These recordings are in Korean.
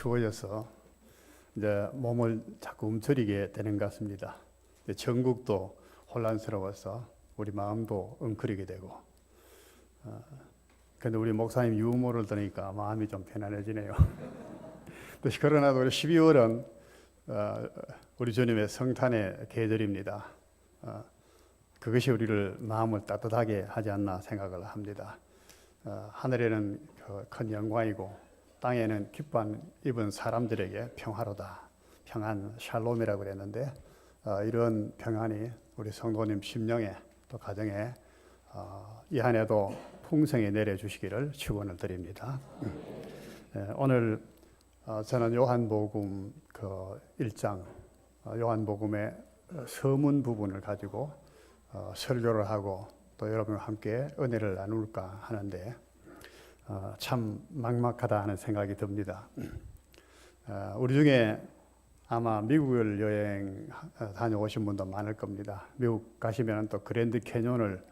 추워져서 이제 몸을 자꾸 움츠리게 되는 것 같습니다. 전국도 혼란스러워서 우리 마음도 엉클리게 되고, 근데 우리 목사님 유머를 들으니까 마음이 좀 편안해지네요. 그러나도 12월은 우리 주님의 성탄의 계절입니다. 그것이 우리를 마음을 따뜻하게 하지 않나 생각을 합니다. 하늘에는 큰 영광이고 땅에는 기쁨 입은 사람들에게 평화로다. 평안 샬롬이라고 그랬는데 이런 평안이 우리 성도님 심령에 또 가정에 이 한 해도 풍성히 내려주시기를 축원을 드립니다. 오늘 저는 요한복음 1장 요한복음의 서문 부분을 가지고 설교를 하고 또 여러분과 함께 은혜를 나눌까 하는데 참 막막하다 하는 생각이 듭니다. 우리 중에 아마 미국을 여행 다녀오신 분도 많을 겁니다. 미국 가시면 또 그랜드 캐년을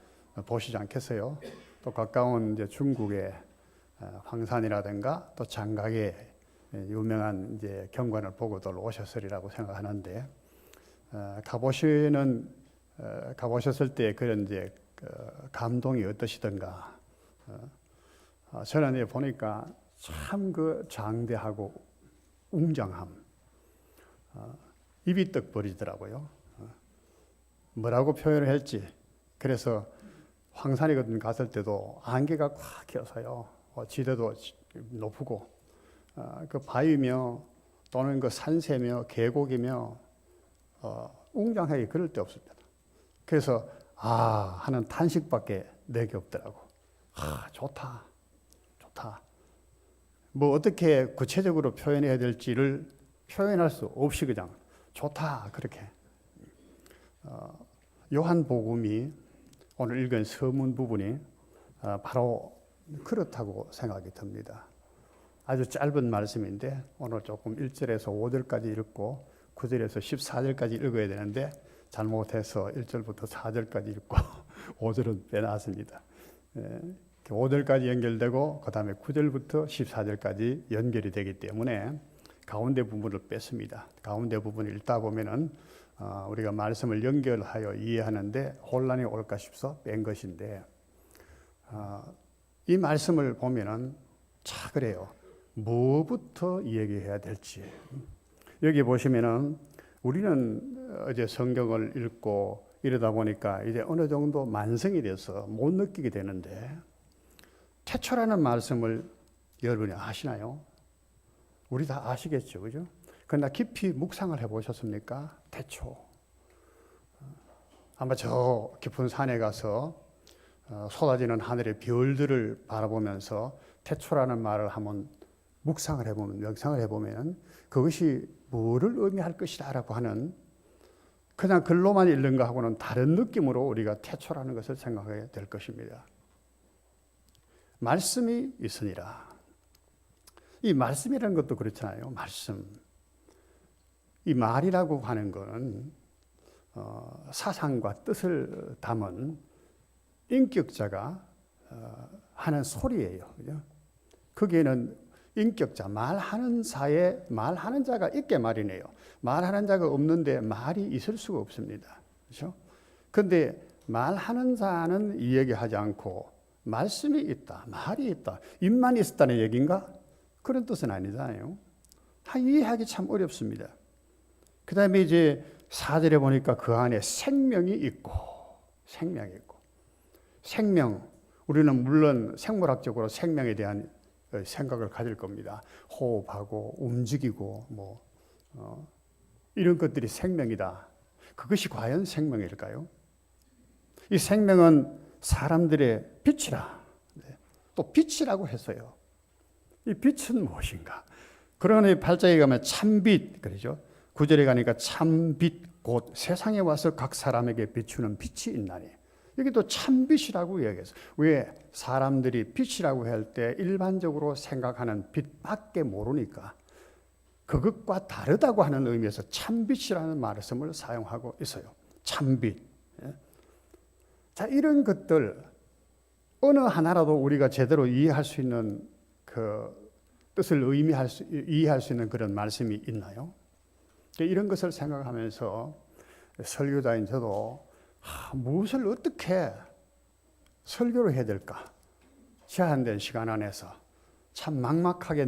보시지 않겠어요? 또 가까운 이제 중국의 황산이라든가 또 장각의 유명한 이제 경관을 보고들 오셨으리라고 생각하는데 가보셨을 때 그런 이제 감동이 어떠시던가? 저는 보니까 참 그 장대하고 웅장함, 입이 떡 벌이더라고요. 뭐라고 표현을 할지. 그래서 황산이거든 갔을 때도 안개가 꽉 껴서요. 지대도 높고 그 바위며 또는 그 산세며 계곡이며 웅장하게 그럴 데 없습니다. 그래서 하는 탄식밖에 내게 없더라고. 좋다. 뭐 어떻게 구체적으로 표현해야 될지를 표현할 수 없이 그냥 좋다 그렇게. 요한복음이 오늘 읽은 서문 부분이 바로 그렇다고 생각이 듭니다. 아주 짧은 말씀인데 오늘 조금 1절에서 5절까지 읽고 9절에서 14절까지 읽어야 되는데 잘못해서 1절부터 4절까지 읽고 5절은 빼놨습니다. 5절까지 연결되고 그 다음에 9절부터 14절까지 연결이 되기 때문에 가운데 부분을 뺐습니다. 가운데 부분을 읽다 보면은 우리가 말씀을 연결하여 이해하는데 혼란이 올까 싶어서 뺀 것인데 이 말씀을 보면은 그래요. 뭐부터 이야기해야 될지. 여기 보시면은 우리는 어제 성경을 읽고 이러다 보니까 이제 어느 정도 만성이 돼서 못 느끼게 되는데 태초라는 말씀을 여러분이 아시나요? 우리 다 아시겠죠, 그죠? 그러나 깊이 묵상을 해보셨습니까? 태초. 아마 저 깊은 산에 가서 쏟아지는 하늘의 별들을 바라보면서 태초라는 말을 한번 묵상을 해보면, 명상을 해보면 그것이 뭐를 의미할 것이라고 하는 그냥 글로만 읽는 것하고는 다른 느낌으로 우리가 태초라는 것을 생각하게 될 것입니다. 말씀이 있으니라. 이 말씀이라는 것도 그렇잖아요. 말씀. 이 말이라고 하는 것은 사상과 뜻을 담은 인격자가 하는 소리예요. 그죠? 거기에는 인격자, 말하는 자가 있게 말이네요. 말하는 자가 없는데 말이 있을 수가 없습니다. 그렇죠? 그런데 말하는 자는 이야기하지 않고 말씀이 있다, 말이 있다, 입만 있었다는 얘기인가? 그런 뜻은 아니잖아요. 이해하기 참 어렵습니다. 그 다음에 이제 4절에 보니까 그 안에 생명이 있고, 생명. 우리는 물론 생물학적으로 생명에 대한 생각을 가질 겁니다. 호흡하고 움직이고 이런 것들이 생명이다. 그것이 과연 생명일까요? 이 생명은 사람들의 빛이라. 또 빛이라고 했어요. 이 빛은 무엇인가? 그러니 8장에 가면 참빛 그러죠. 9절에 가니까 참빛 곧 세상에 와서 각 사람에게 비추는 빛이 있나니. 여기도 참빛이라고 이야기했어요. 왜? 사람들이 빛이라고 할 때 일반적으로 생각하는 빛밖에 모르니까 그것과 다르다고 하는 의미에서 참빛이라는 말씀을 사용하고 있어요. 참빛. 자, 이런 것들 어느 하나라도 우리가 제대로 이해할 수 있는 뜻을 이해할 수 있는 그런 말씀이 있나요? 이런 것을 생각하면서 설교자인 저도 무엇을 어떻게 설교를 해야 될까? 제한된 시간 안에서 참 막막하게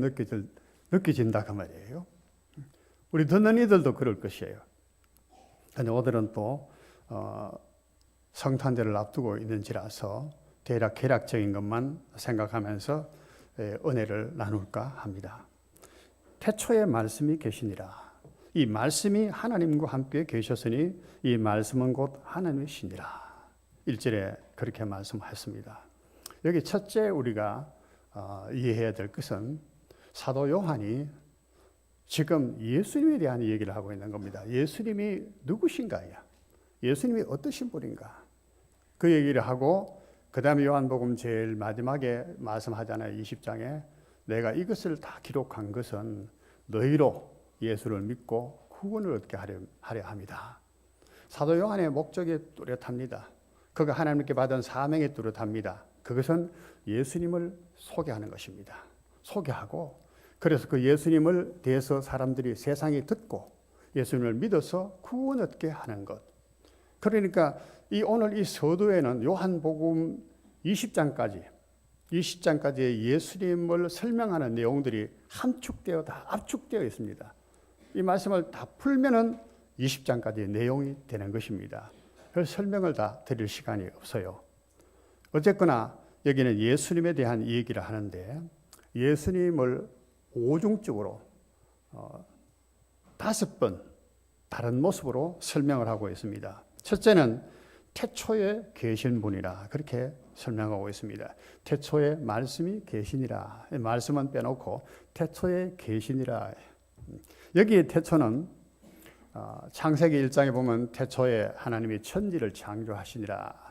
느껴진다 그 말이에요. 우리 듣는 이들도 그럴 것이에요. 근데 오늘은 또 성탄절을 앞두고 있는지라서 대략 개략적인 것만 생각하면서 은혜를 나눌까 합니다. 태초에 말씀이 계시니라. 이 말씀이 하나님과 함께 계셨으니 이 말씀은 곧 하나님이시니라. 1절에 그렇게 말씀하셨습니다. 여기 첫째 우리가 이해해야 될 것은 사도 요한이 지금 예수님에 대한 얘기를 하고 있는 겁니다. 예수님이 누구신가요? 예수님이 어떠신 분인가? 그 얘기를 하고 그 다음에 요한복음 제일 마지막에 말씀하잖아요. 20장에 내가 이것을 다 기록한 것은 너희로 예수를 믿고 구원을 얻게 하려 합니다. 사도 요한의 목적이 뚜렷합니다. 그가 하나님께 받은 사명이 뚜렷합니다. 그것은 예수님을 소개하는 것입니다. 소개하고 그래서 그 예수님을 대해서 사람들이 세상이 듣고 예수님을 믿어서 구원 얻게 하는 것. 그러니까 오늘 이 서두에는 요한복음 20장까지의 예수님을 설명하는 내용들이 함축되어 다 압축되어 있습니다. 이 말씀을 다 풀면은 20장까지의 내용이 되는 것입니다. 그래서 설명을 다 드릴 시간이 없어요. 어쨌거나 여기는 예수님에 대한 얘기를 하는데 예수님을 오중적으로 5번 다른 모습으로 설명을 하고 있습니다. 첫째는 태초에 계신 분이라 그렇게 설명하고 있습니다. 태초에 말씀이 계시니라. 말씀은 빼놓고 태초에 계시니라. 여기에 태초는 창세기 1장에 보면 태초에 하나님이 천지를 창조하시니라.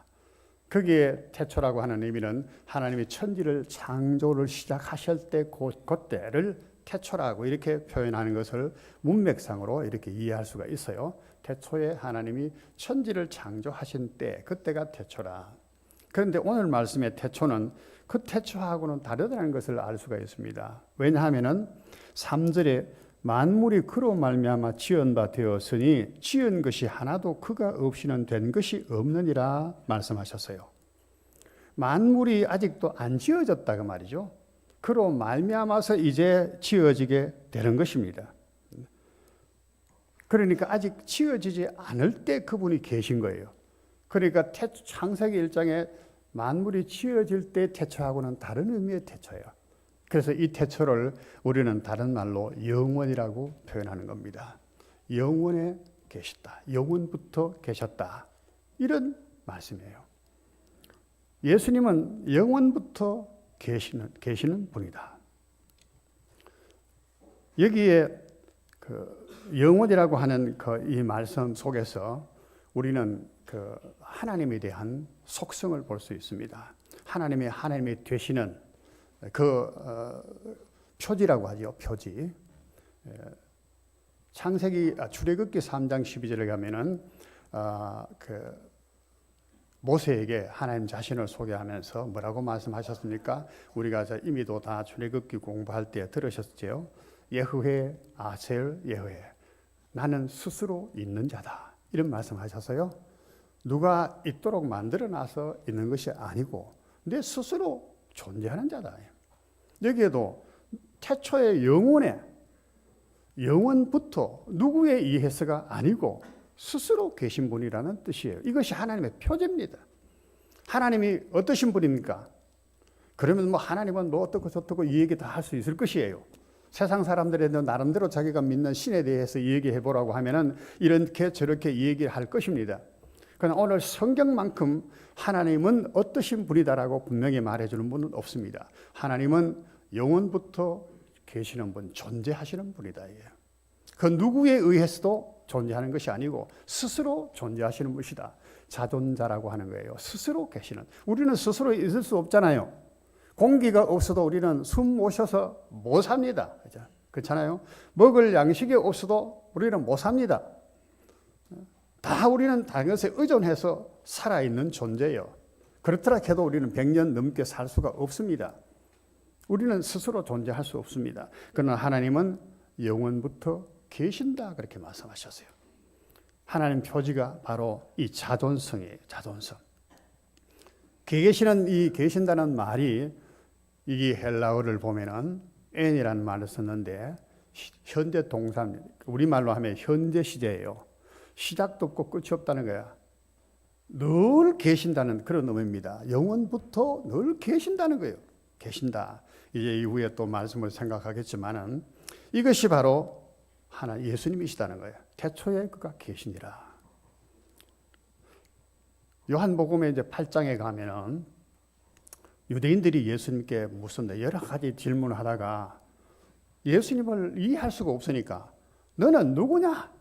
거기에 태초라고 하는 의미는 하나님이 천지를 창조를 시작하실 때 그때를 태초라고 이렇게 표현하는 것을 문맥상으로 이렇게 이해할 수가 있어요. 태초에 하나님이 천지를 창조하신 때 그때가 태초라. 그런데 오늘 말씀의 태초는 그 태초하고는 다르다는 것을 알 수가 있습니다. 왜냐하면은 3절에 만물이 그로 말미암아 지은 바 되었으니 지은 것이 하나도 그가 없이는 된 것이 없느니라 말씀하셨어요. 만물이 아직도 안 지어졌다고 말이죠. 그로 말미암아서 이제 지어지게 되는 것입니다. 그러니까 아직 지어지지 않을 때 그분이 계신 거예요. 그러니까 창세기 1장에 만물이 지어질 때 태초하고는 다른 의미의 태초예요. 그래서 이 태초를 우리는 다른 말로 영원이라고 표현하는 겁니다. 영원에 계셨다. 영원부터 계셨다. 이런 말씀이에요. 예수님은 영원부터 계시는 분이다. 여기에 영원이라고 하는 이 말씀 속에서 우리는 하나님에 대한 속성을 볼 수 있습니다. 하나님이 되시는 표지라고 하죠. 표지. 출애굽기 3장 12절에 가면은 모세에게 하나님 자신을 소개하면서 뭐라고 말씀하셨습니까? 우리가 이미도 다 출애굽기 공부할 때 들으셨죠. 예후회 아셀 예후회. 나는 스스로 있는 자다. 이런 말씀하셨어요. 누가 있도록 만들어놔서 있는 것이 아니고 내 스스로 존재하는 자다. 여기에도 태초의 영원부터 누구에 의해서가 아니고 스스로 계신 분이라는 뜻이에요. 이것이 하나님의 표제입니다. 하나님이 어떠신 분입니까? 그러면 하나님은 어떻고 저떻고 이 얘기 다 할 수 있을 것이에요. 세상 사람들은 나름대로 자기가 믿는 신에 대해서 얘기해 보라고 하면은 이렇게 저렇게 얘기를 할 것입니다. 그러나 오늘 성경만큼 하나님은 어떠신 분이다라고 분명히 말해주는 분은 없습니다. 하나님은 영원부터 계시는 분, 존재하시는 분이다. 그 누구에 의해서도 존재하는 것이 아니고 스스로 존재하시는 분이다. 자존자라고 하는 거예요. 스스로 계시는. 우리는 스스로 있을 수 없잖아요. 공기가 없어도 우리는 숨 못 쉬어서 못 삽니다. 그렇잖아요. 먹을 양식이 없어도 우리는 못 삽니다. 다 우리는 다른 것에 의존해서 살아있는 존재예요. 그렇더라 해도 우리는 100년 넘게 살 수가 없습니다. 우리는 스스로 존재할 수 없습니다. 그러나 하나님은 영원부터 계신다 그렇게 말씀하셨어요. 하나님 표지가 바로 이 자존성이에요. 자존성. 계시는 이 계신다는 말이 이 헬라어를 보면은 엔이라는 말을 썼는데 현재 동사, 우리말로 하면 현재 시제예요. 시작도 없고 끝이 없다는 거야. 늘 계신다는 그런 의미입니다. 영원부터 늘 계신다는 거예요. 계신다. 이제 이후에 또 말씀을 생각하겠지만은 이것이 바로 하나 예수님이시다는 거예요. 태초에 그가 계시니라. 요한복음에 이제 8장에 가면은 유대인들이 예수님께 묻습니다. 여러 가지 질문을 하다가 예수님을 이해할 수가 없으니까 너는 누구냐?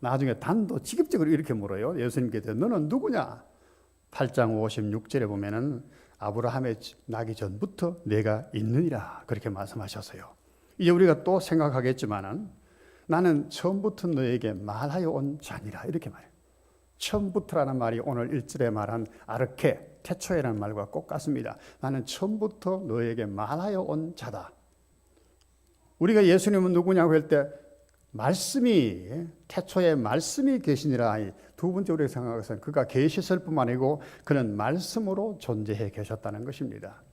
나중에 단도직입적으로 이렇게 물어요. 예수님께 너는 누구냐? 8장 56절에 보면은 아브라함의 나기 전부터 내가 있느니라 그렇게 말씀하셨어요. 이제 우리가 또 생각하겠지만은 나는 처음부터 너에게 말하여 온 자니라 이렇게 말해요. 처음부터라는 말이 오늘 1절에 말한 아르케, 태초에라는 말과 꼭 같습니다. 나는 처음부터 너에게 말하여 온 자다. 우리가 예수님은 누구냐고 할 때 말씀이 태초에 말씀이 계시니라. 두 번째 우리가 생각한 것은 그가 계셨을 뿐만 아니고 그는 말씀으로 존재해 계셨다는 것입니다.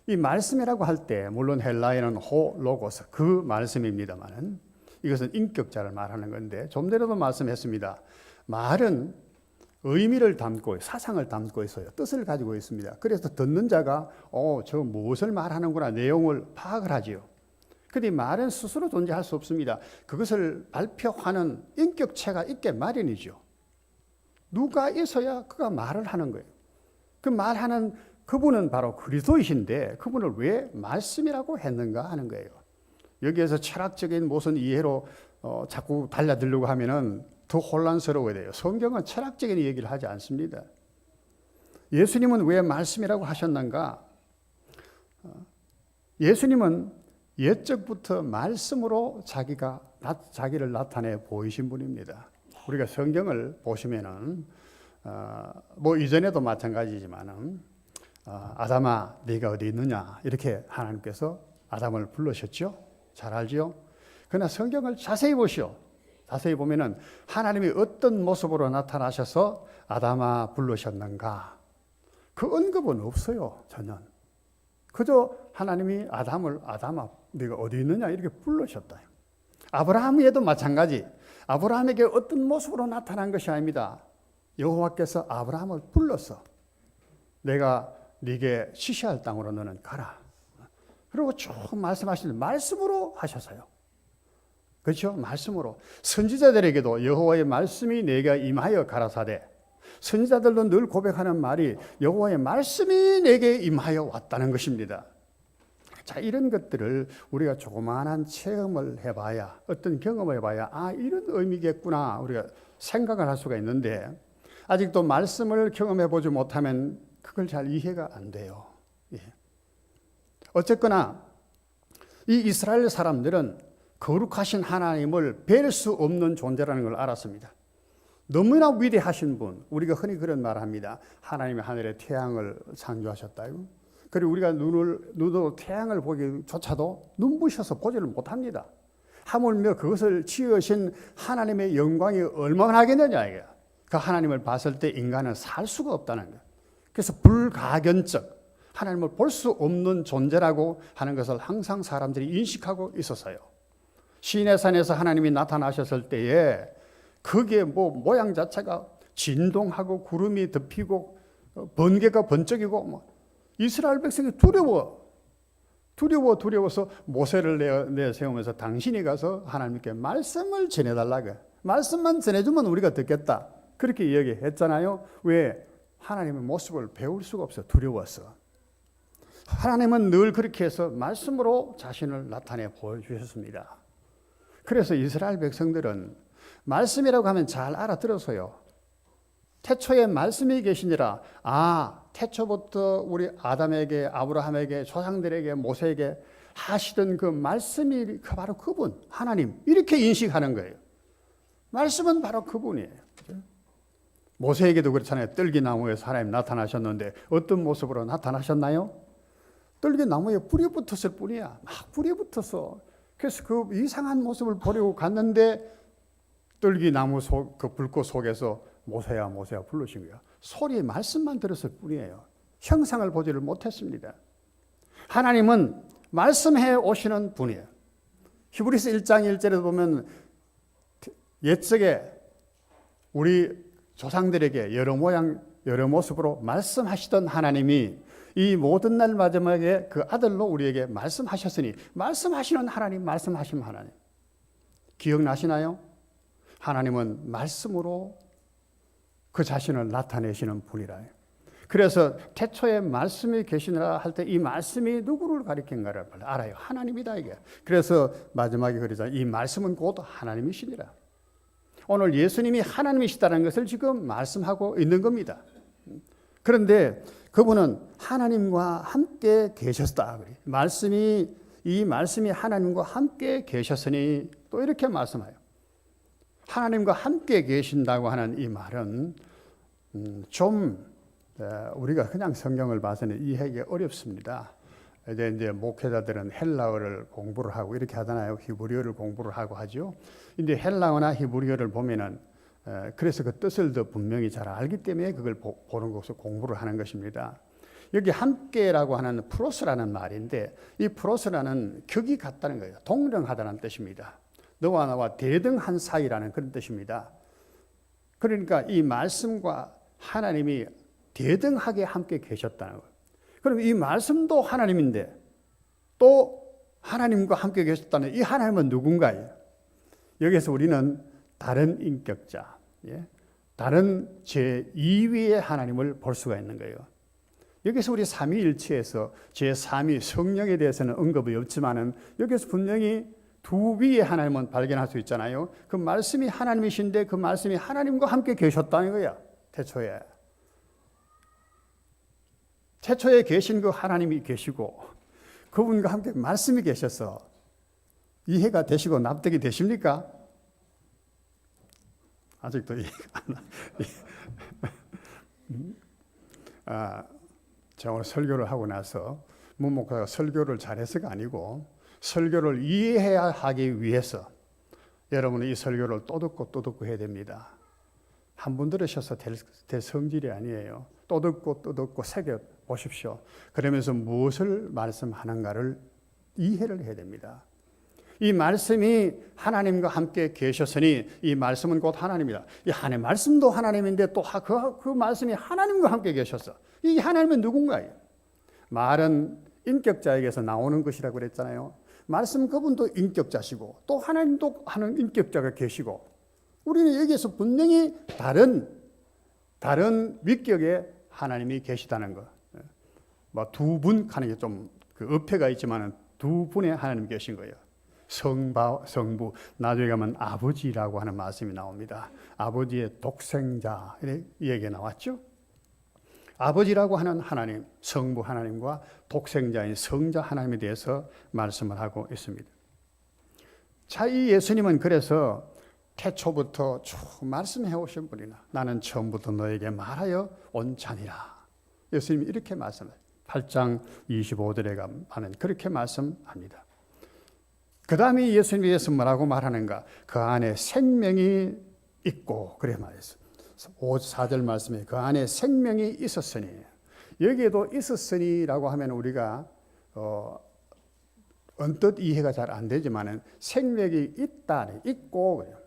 이 말씀이라고 할 때 물론 헬라어는 호 로고스 그 말씀입니다만은 이것은 인격자를 말하는 건데 좀 전에도 말씀했습니다. 말은 의미를 담고 사상을 담고 있어요. 뜻을 가지고 있습니다. 그래서 듣는 자가 저 무엇을 말하는구나 내용을 파악을 하지요. 그런데 말은 스스로 존재할 수 없습니다. 그것을 발표하는 인격체가 있게 마련이죠. 누가 있어야 그가 말을 하는 거예요. 그 말하는 그분은 바로 그리스도이신데 그분을 왜 말씀이라고 했는가 하는 거예요. 여기에서 철학적인 무슨 이해로 자꾸 달라들려고 하면은 더 혼란스러워야 돼요. 성경은 철학적인 얘기를 하지 않습니다. 예수님은 왜 말씀이라고 하셨는가? 예수님은 옛적부터 말씀으로 자기를 나타내 보이신 분입니다. 우리가 성경을 보시면은 뭐 이전에도 마찬가지지만은 아담아 네가 어디 있느냐 이렇게 하나님께서 아담을 부르셨죠. 잘 알죠? 그러나 성경을 자세히 보시오. 자세히 보면은 하나님이 어떤 모습으로 나타나셔서 아담아 부르셨는가? 그 언급은 없어요. 전혀. 그저 하나님이 아담아 네가 어디 있느냐 이렇게 부르셨다. 아브라함에도 마찬가지. 아브라함에게 어떤 모습으로 나타난 것이 아닙니다. 여호와께서 아브라함을 불러서 내가 네게 시시할 땅으로 너는 가라. 그리고 쭉 말씀하시는 말씀으로 하셔서요. 그렇죠? 말씀으로. 선지자들에게도 여호와의 말씀이 내가 임하여 가라사대. 선지자들도 늘 고백하는 말이 여호와의 말씀이 내게 임하여 왔다는 것입니다. 자, 이런 것들을 우리가 조그마한 체험을 해봐야, 어떤 경험을 해봐야 이런 의미겠구나 우리가 생각을 할 수가 있는데 아직도 말씀을 경험해보지 못하면 그걸 잘 이해가 안 돼요. 예. 어쨌거나 이 이스라엘 사람들은 거룩하신 하나님을 뵐 수 없는 존재라는 걸 알았습니다. 너무나 위대하신 분, 우리가 흔히 그런 말을 합니다. 하나님이 하늘에 태양을 창조하셨다요. 그리고 우리가 눈으로 태양을 보기조차도 눈부셔서 보지를 못합니다. 하물며 그것을 지으신 하나님의 영광이 얼마나 하겠느냐 이게. 그 하나님을 봤을 때 인간은 살 수가 없다는 거예요. 그래서 불가견적, 하나님을 볼 수 없는 존재라고 하는 것을 항상 사람들이 인식하고 있었어요. 시내산에서 하나님이 나타나셨을 때에 그게 모양 자체가 진동하고 구름이 덮이고 번개가 번쩍이고 이스라엘 백성이 두려워서 모세를 내세우면서 당신이 가서 하나님께 말씀을 전해달라고. 말씀만 전해주면 우리가 듣겠다. 그렇게 이야기했잖아요. 왜? 하나님의 모습을 배울 수가 없어. 두려워서. 하나님은 늘 그렇게 해서 말씀으로 자신을 나타내 보여주셨습니다. 그래서 이스라엘 백성들은 말씀이라고 하면 잘 알아들어서요. 태초에 말씀이 계시니라. 태초부터 우리 아담에게, 아브라함에게, 조상들에게, 모세에게 하시던 그 말씀이 바로 그분, 하나님. 이렇게 인식하는 거예요. 말씀은 바로 그분이에요. 모세에게도 그렇잖아요. 떨기나무에서 하나님 나타나셨는데 어떤 모습으로 나타나셨나요? 떨기 나무에 뿌리 붙었을 뿐이야. 막 뿌리 붙어서. 그래서 그 이상한 모습을 보려고 갔는데 떨기 나무 그 불꽃 속에서 모세야 모세야 부르신 거야. 소리 말씀만 들었을 뿐이에요. 형상을 보지를 못했습니다. 하나님은 말씀해 오시는 분이에요. 히브리서 1장 1절에 보면 옛적에 우리 조상들에게 여러 모양 여러 모습으로 말씀하시던 하나님이 이 모든 날 마지막에 그 아들로 우리에게 말씀하셨으니, 말씀하시는 하나님, 말씀하시는 하나님. 기억나시나요? 하나님은 말씀으로 그 자신을 나타내시는 분이라. 그래서 태초에 말씀이 계시느라 할 때 이 말씀이 누구를 가리킨가를 알아요. 하나님이다 이게. 그래서 마지막에 그러잖아요. 이 말씀은 곧 하나님이시니라. 오늘 예수님이 하나님이시다는 것을 지금 말씀하고 있는 겁니다. 그런데 그분은 하나님과 함께 계셨다. 이 말씀이 하나님과 함께 계셨으니 또 이렇게 말씀해요. 하나님과 함께 계신다고 하는 이 말은 좀 우리가 그냥 성경을 봐서는 이해하기 어렵습니다. 이제 목회자들은 헬라어를 공부를 하고 이렇게 하잖아요. 히브리어를 공부를 하고 하죠. 근데 헬라어나 히브리어를 보면은 그래서 그 뜻을 더 분명히 잘 알기 때문에 그걸 보는 것을 공부를 하는 것입니다. 여기 함께라고 하는 프로스라는 말인데 이 프로스라는 격이 같다는 거예요. 동등하다는 뜻입니다. 너와 나와 대등한 사이라는 그런 뜻입니다. 그러니까 이 말씀과 하나님이 대등하게 함께 계셨다는 거예요. 그럼 이 말씀도 하나님인데 또 하나님과 함께 계셨다는 이 하나님은 누군가요? 여기서 우리는 다른 인격자, 다른 제2위의 하나님을 볼 수가 있는 거예요. 여기서 우리 삼위일체에서 제3위 성령에 대해서는 언급이 없지만은 여기서 분명히 두 위의 하나님은 발견할 수 있잖아요. 그 말씀이 하나님이신데 그 말씀이 하나님과 함께 계셨다는 거야. 태초에 계신 그 하나님이 계시고 그분과 함께 말씀이 계셔서 이해가 되시고 납득이 되십니까? 아직도 이해가 안 나. 제가 오늘 설교를 하고 나서 문 목사가 설교를 잘해서가 아니고 설교를 이해해야 하기 위해서 여러분은 이 설교를 또 듣고 해야 됩니다. 한 번 들으셔서 될 성질이 아니에요. 또 듣고 새겨 보십시오. 그러면서 무엇을 말씀하는가를 이해를 해야 됩니다. 이 말씀이 하나님과 함께 계셨으니 이 말씀은 곧 하나님이다. 이 하나님 말씀도 하나님인데 또 그 말씀이 하나님과 함께 계셨어. 이 하나님은 누군가요? 말은 인격자에게서 나오는 것이라고 그랬잖아요. 말씀 그분도 인격자시고 또 하나님도 하는 인격자가 계시고 우리는 여기에서 분명히 다른 위격의 하나님이 계시다는 것. 뭐 두 분 하는 게 좀 그 어폐가 있지만은 두 분의 하나님 계신 거예요. 성부, 나중에 가면 아버지라고 하는 말씀이 나옵니다. 아버지의 독생자, 이렇게 얘기가 나왔죠. 아버지라고 하는 하나님, 성부 하나님과 독생자인 성자 하나님에 대해서 말씀을 하고 있습니다. 자, 이 예수님은 그래서 태초부터 쭉 말씀해 오신 분이나 나는 처음부터 너에게 말하여 온 자니라. 예수님이 이렇게 말씀해요. 8장 25절에 가면 그렇게 말씀합니다. 그 다음에 예수님에 대해서 뭐라고 말하는가? 그 안에 생명이 있고 그래 말했어요. 4절 말씀에 그 안에 생명이 있었으니 여기에도 있었으니라고 하면 우리가 언뜻 이해가 잘 안 되지만은 생명이 있다, 있고 그래요.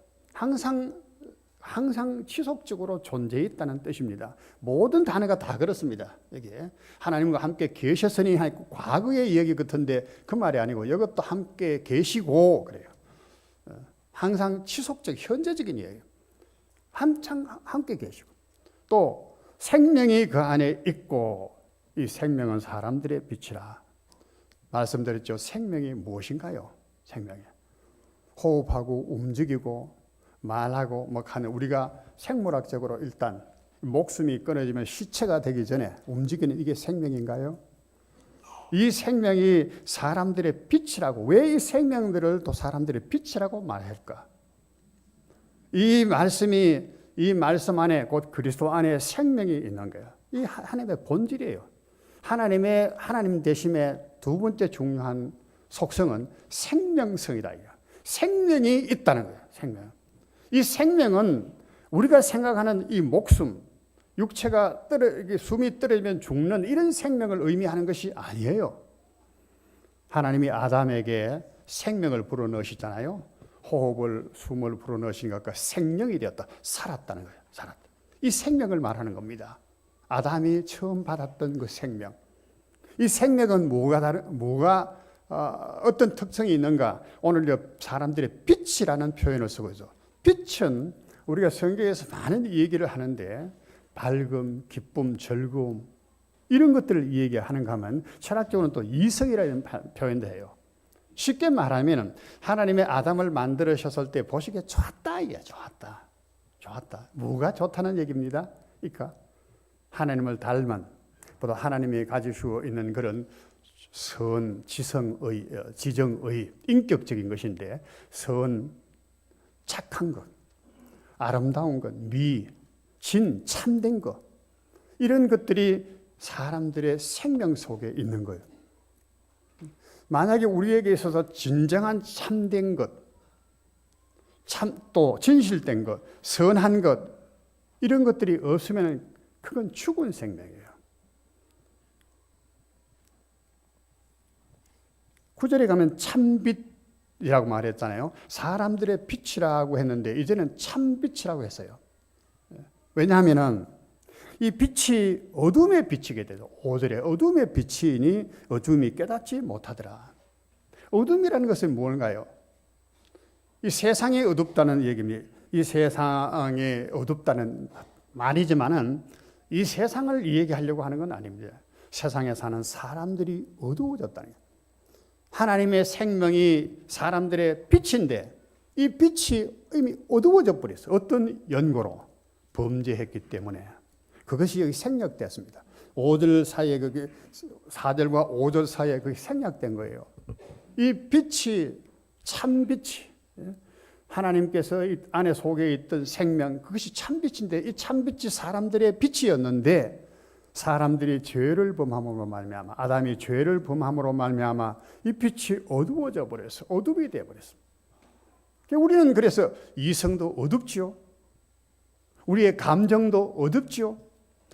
항상 지속적으로 존재해 있다는 뜻입니다. 모든 단어가 다 그렇습니다. 여기에 하나님과 함께 계셨으니 하고 과거의 이야기 같은데 그 말이 아니고 이것도 함께 계시고 그래요. 항상 지속적 현재적인 이야기예요. 한창 함께 계시고 또 생명이 그 안에 있고 이 생명은 사람들의 빛이라 말씀드렸죠. 생명이 무엇인가요? 생명이 호흡하고 움직이고 말하고 뭐 하는 우리가 생물학적으로 일단 목숨이 끊어지면 시체가 되기 전에 움직이는 이게 생명인가요? 이 생명이 사람들의 빛이라고 왜 이 생명들을 또 사람들의 빛이라고 말할까? 이 말씀 안에 곧 그리스도 안에 생명이 있는 거예요. 이 하나님의 본질이에요. 하나님 되심의 두 번째 중요한 속성은 생명성이다. 생명이 있다는 거예요. 생명. 이 생명은 우리가 생각하는 이 목숨, 육체가 숨이 떨어지면 죽는 이런 생명을 의미하는 것이 아니에요. 하나님이 아담에게 생명을 불어넣으시잖아요. 호흡을, 숨을 불어넣으신 것과 생명이 되었다. 살았다는 거예요. 살았다. 이 생명을 말하는 겁니다. 아담이 처음 받았던 그 생명. 이 생명은 어떤 특성이 있는가? 오늘 사람들의 빛이라는 표현을 쓰고 있어. 빛은 우리가 성경에서 많은 얘기를 하는데 밝음, 기쁨, 즐거움 이런 것들을 얘기하는가 하면 철학적으로는 또 이성이라는 표현도 해요. 쉽게 말하면 하나님의 아담을 만들으셨을 때 보시기에 좋았다 이게 좋았다. 좋았다. 뭐가 좋다는 얘기입니다. 그러니까 하나님을 닮은 보다 하나님이 가지시고 있는 그런 선, 지정의 인격적인 것인데 선, 착한 것, 아름다운 것, 미, 진, 참된 것 이런 것들이 사람들의 생명 속에 있는 거예요. 만약에 우리에게 있어서 진정한 참된 것, 또 진실된 것, 선한 것 이런 것들이 없으면 그건 죽은 생명이에요. 9절에 가면 참빛이라고 말했잖아요. 사람들의 빛이라고 했는데 이제는 참빛이라고 했어요. 왜냐하면 이 빛이 어둠에 비치게 되죠. 5절에 어둠에 비치니 어둠이 깨닫지 못하더라. 어둠이라는 것은 뭔가요? 이 세상이 어둡다는 얘기입니다. 이 세상이 어둡다는 말이지만은 이 세상을 얘기하려고 하는 건 아닙니다. 세상에 사는 사람들이 어두워졌다는 거예요. 하나님의 생명이 사람들의 빛인데 이 빛이 이미 어두워져 버렸어요. 어떤 연고로? 범죄했기 때문에. 그것이 여기 생략됐습니다. 5절 사이에 4절과 5절 사이에 그게 생략된 거예요. 이 빛이 참빛이 하나님께서 이 안에 속에 있던 생명 그것이 참빛인데 이 참빛이 사람들의 빛이었는데 사람들이 죄를 범함으로 말미암아 아담이 죄를 범함으로 말미암아 이 빛이 어두워져 버렸어. 어둠이 되어 버렸어. 우리는 그래서 이성도 어둡지요. 우리의 감정도 어둡지요.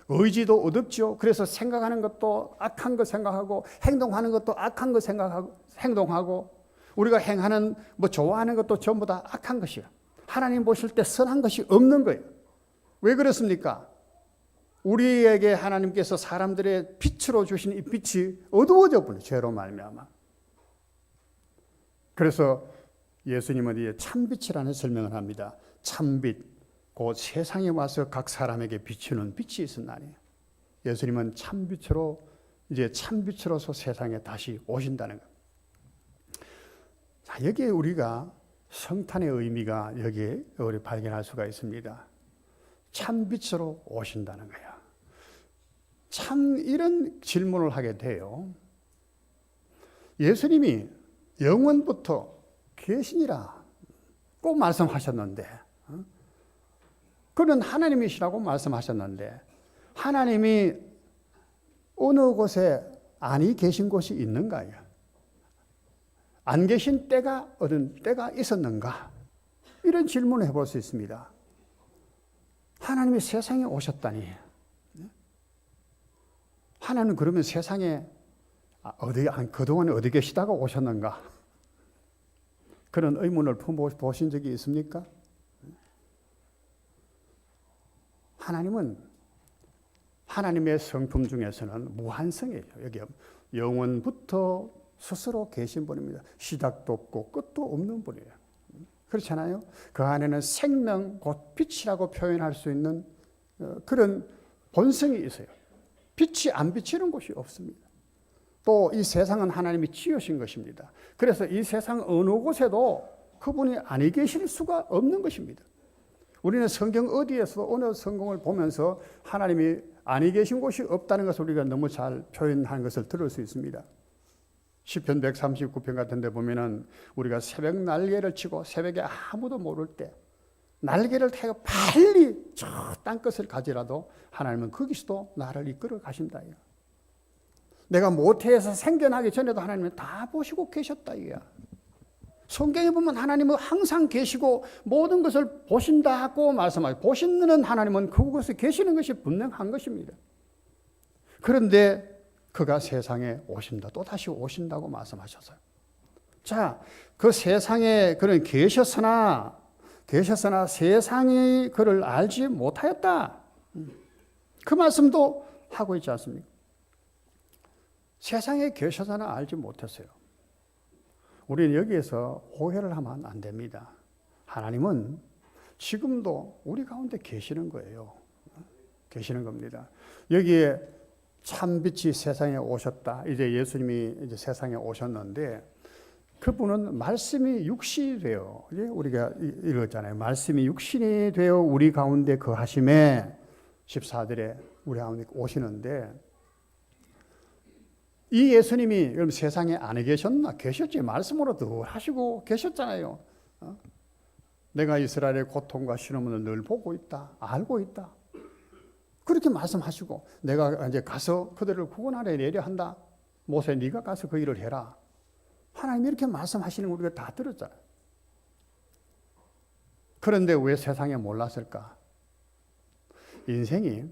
의지도 어둡지요. 그래서 생각하는 것도 악한 거 생각하고 행동하는 것도 악한 거 생각하고 행동하고 우리가 행하는 좋아하는 것도 전부 다 악한 것이야. 하나님 보실 때 선한 것이 없는 거예요. 왜 그렇습니까? 우리에게 하나님께서 사람들의 빛으로 주신 이 빛이 어두워져 버려 죄로 말미암아. 그래서 예수님은 이 참빛이라는 설명을 합니다. 참빛, 곧 세상에 와서 각 사람에게 비추는 빛이 있었나니. 예수님은 참빛으로 이제 참빛으로서 세상에 다시 오신다는 것. 자, 여기에 우리가 성탄의 의미가 여기에 우리 발견할 수가 있습니다. 참빛으로 오신다는 거야. 참 이런 질문을 하게 돼요. 예수님이 영원부터 계시니라 꼭 말씀하셨는데 그는 하나님이시라고 말씀하셨는데 하나님이 어느 곳에 아니 계신 곳이 있는가요? 안 계신 때가 어떤 때가 있었는가? 이런 질문을 해볼 수 있습니다. 하나님이 세상에 오셨다니 하나님은 그러면 세상에 그동안 어디 계시다가 오셨는가? 그런 의문을 품어보신 적이 있습니까? 하나님은 하나님의 성품 중에서는 무한성이에요. 여기 영원부터 스스로 계신 분입니다. 시작도 없고 끝도 없는 분이에요. 그렇잖아요. 그 안에는 생명 곧 빛이라고 표현할 수 있는 그런 본성이 있어요. 빛이 안 비치는 곳이 없습니다. 또 이 세상은 하나님이 지으신 것입니다. 그래서 이 세상 어느 곳에도 그분이 아니 계실 수가 없는 것입니다. 우리는 성경 어디에서 어느 성경을 보면서 하나님이 아니 계신 곳이 없다는 것을 우리가 너무 잘 표현한 것을 들을 수 있습니다. 시편 139편 같은 데 보면은 우리가 새벽 날개를 치고 새벽에 아무도 모를 때 날개를 타고 빨리 저 땅끝을 가지라도 하나님은 거기서도 나를 이끌어 가신다. 내가 모태에서 생겨나기 전에도 하나님은 다 보시고 계셨다 이거야. 성경에 보면 하나님은 항상 계시고 모든 것을 보신다고 말씀하죠. 보시는 하나님은 그곳에 계시는 것이 분명한 것입니다. 그런데 그가 세상에 오신다. 또 다시 오신다고 말씀하셨어요. 자, 그 세상에 그는 계셨으나 세상이 그를 알지 못하였다. 그 말씀도 하고 있지 않습니까? 세상에 계셔서나 알지 못했어요. 우리는 여기에서 오해를 하면 안 됩니다. 하나님은 지금도 우리 가운데 계시는 거예요. 계시는 겁니다. 여기에 참빛이 세상에 오셨다. 이제 예수님이 이제 세상에 오셨는데 그분은 말씀이 육신이 되어, 우리가 읽었잖아요. 말씀이 육신이 되어 우리 가운데 거하심에 14절에 우리 가운데 오시는데 이 예수님이 그럼 세상에 안 계셨나? 계셨지. 말씀으로 늘 하시고 계셨잖아요. 내가 이스라엘의 고통과 신음을 늘 보고 있다. 알고 있다. 그렇게 말씀하시고 내가 이제 가서 그들을 구원하려 내려 한다. 모세 네가 가서 그 일을 해라. 하나님이 이렇게 말씀하시는 거 우리가 다 들었잖아요. 그런데 왜 세상에 몰랐을까? 인생이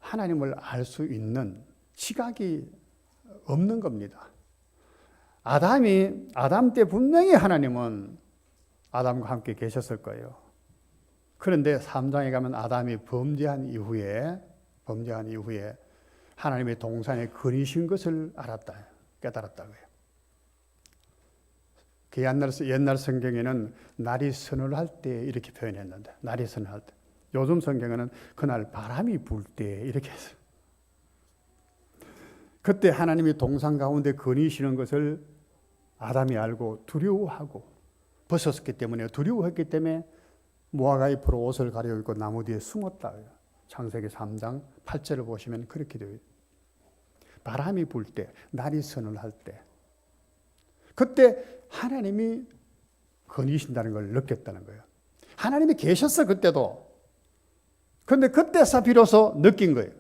하나님을 알 수 있는 시각이 없는 겁니다. 아담 때 분명히 하나님은 아담과 함께 계셨을 거예요. 그런데 3장에 가면 아담이 범죄한 이후에 하나님의 동산에 거니신 것을 깨달았다고요. 그 옛날 성경에는 날이 서늘할 때 이렇게 표현했는데, 날이 서늘할 때. 요즘 성경에는 그날 바람이 불 때 이렇게 했어요. 그때 하나님이 동산 가운데 거니시는 것을 아담이 알고 두려워하고 벗었기 때문에 두려워했기 때문에 무화과잎으로 옷을 가려입고 나무 뒤에 숨었다. 창세기 3장 8절을 보시면 그렇게 되어요. 바람이 불 때, 날이 서늘할 때 그때 하나님이 거니신다는 걸 느꼈다는 거예요. 하나님이 계셨어 그때도. 그런데 그때서 비로소 느낀 거예요.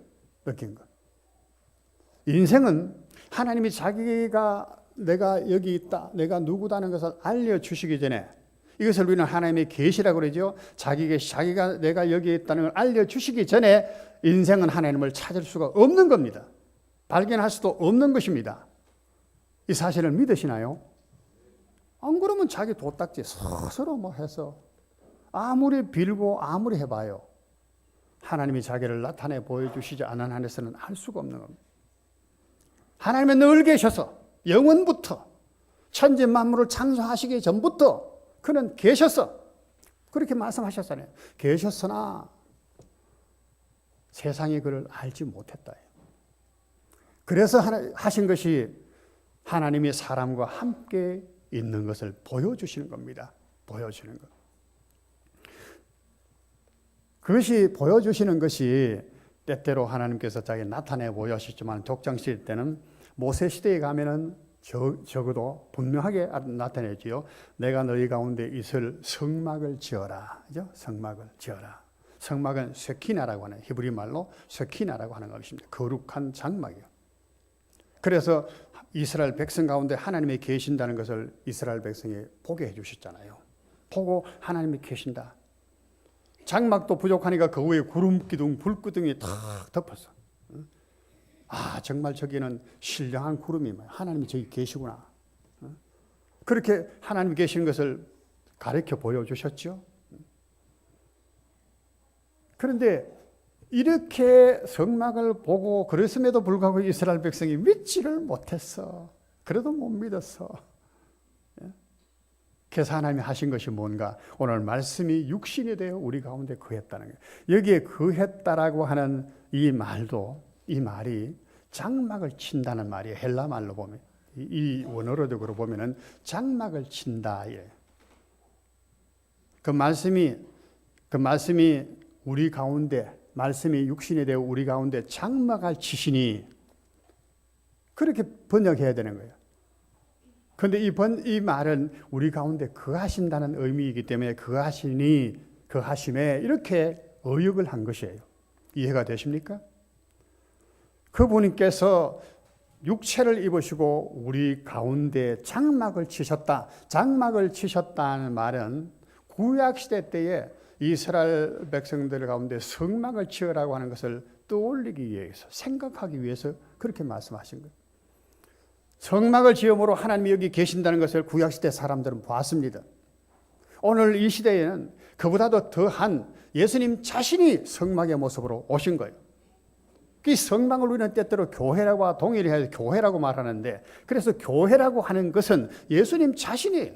인생은 하나님이 내가 여기 있다, 내가 누구다는 것을 알려주시기 전에, 이것을 우리는 하나님의 계시라고 그러죠. 자기가 내가 여기 있다는 걸 알려주시기 전에 인생은 하나님을 찾을 수가 없는 겁니다. 발견할 수도 없는 것입니다. 이 사실을 믿으시나요? 안 그러면 자기 도딱지 스스로 해서 아무리 빌고 아무리 해봐요. 하나님이 자기를 나타내 보여주시지 않은 한에서는 할 수가 없는 겁니다. 하나님은 늘 계셔서 영원부터 천지 만물을 창조하시기 전부터 그는 계셨어. 그렇게 말씀하셨잖아요. 계셨으나 세상이 그를 알지 못했다. 그래서 하신 것이 하나님이 사람과 함께 있는 것을 보여주시는 겁니다. 보여주는 것. 그것이 보여주시는 것이 때때로 하나님께서 자기 나타내 보여주셨지만 족장시대 때는 모세 시대에 가면은 적어도 분명하게 나타내지요. 내가 너희 가운데 있을 성막을 지어라. 그죠? 성막을 지어라. 성막은 쉐키나라고 하는 히브리 말로 쉐키나라고 하는 것입니다. 거룩한 장막이요. 그래서 이스라엘 백성 가운데 하나님이 계신다는 것을 이스라엘 백성이 보게 해주셨잖아요. 보고 하나님이 계신다. 장막도 부족하니까 그 위에 구름 기둥, 불기둥이 탁 덮었어. 정말 저기는 신령한 구름이 하나님이 저기 계시구나. 그렇게 하나님이 계시는 것을 가르쳐 보여주셨죠. 그런데 이렇게 성막을 보고 그랬음에도 불구하고 이스라엘 백성이 믿지를 못했어. 그래도 못 믿었어. 그래서 하나님이 하신 것이 뭔가? 오늘 말씀이 육신이 되어 우리 가운데 거했다는 거예요. 여기에 거했다라고 하는 이 말이 장막을 친다는 말이에요. 헬라 말로 보면, 이 원어로적으로 보면은 장막을 친다. 그 말씀이 우리 가운데, 말씀이 육신이 되어 우리 가운데 장막을 치시니, 그렇게 번역해야 되는 거예요. 그런데 이 말은 우리 가운데 거하신다는 의미이기 때문에 거하심에 이렇게 어역을 한 것이에요. 이해가 되십니까? 그분께서 육체를 입으시고 우리 가운데 장막을 치셨다. 장막을 치셨다는 말은 구약시대 때에 이스라엘 백성들 가운데 성막을 지으라고 하는 것을 떠올리기 위해서, 생각하기 위해서 그렇게 말씀하신 거예요. 성막을 지음으로 하나님이 여기 계신다는 것을 구약시대 사람들은 보았습니다. 오늘 이 시대에는 그보다도 더한 예수님 자신이 성막의 모습으로 오신 거예요. 이 성막을 우리는 때때로 교회라고 동일해서 교회라고 말하는데, 그래서 교회라고 하는 것은 예수님 자신이에요.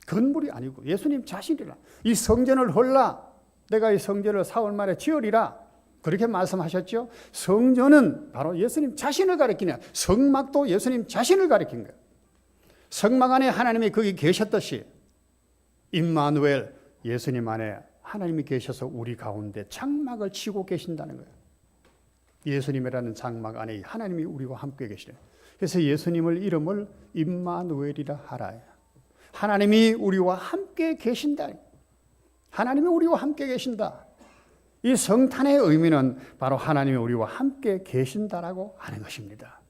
건물이 아니고 예수님 자신이라. 이 성전을 헐라, 내가 이 성전을 사흘 만에 지으리라, 그렇게 말씀하셨죠. 성전은 바로 예수님 자신을 가리키는, 성막도 예수님 자신을 가리킨 거예요. 성막 안에 하나님이 거기 계셨듯이 임마누엘, 예수님 안에 하나님이 계셔서 우리 가운데 장막을 치고 계신다는 거예요. 예수님이라는 장막 안에 하나님이 우리와 함께 계시래요. 그래서 예수님을 이름을 임마누엘이라 하라. 하나님이 우리와 함께 계신다. 하나님이 우리와 함께 계신다. 이 성탄의 의미는 바로 하나님이 우리와 함께 계신다라고 하는 것입니다.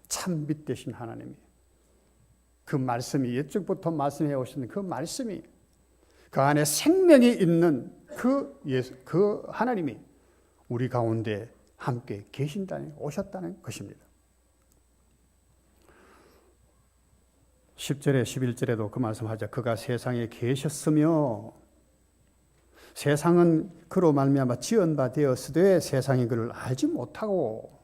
참 믿되신 하나님이, 그 말씀이 옛적부터 말씀해 오신 그 말씀이, 그 안에 생명이 있는 그 하나님이 우리 가운데 함께 계신다는, 오셨다는 것입니다. 10절에 11절에도 그 말씀하죠. 그가 세상에 계셨으며 세상은 그로 말미암아 지은 바 되었으되 세상이 그를 알지 못하고,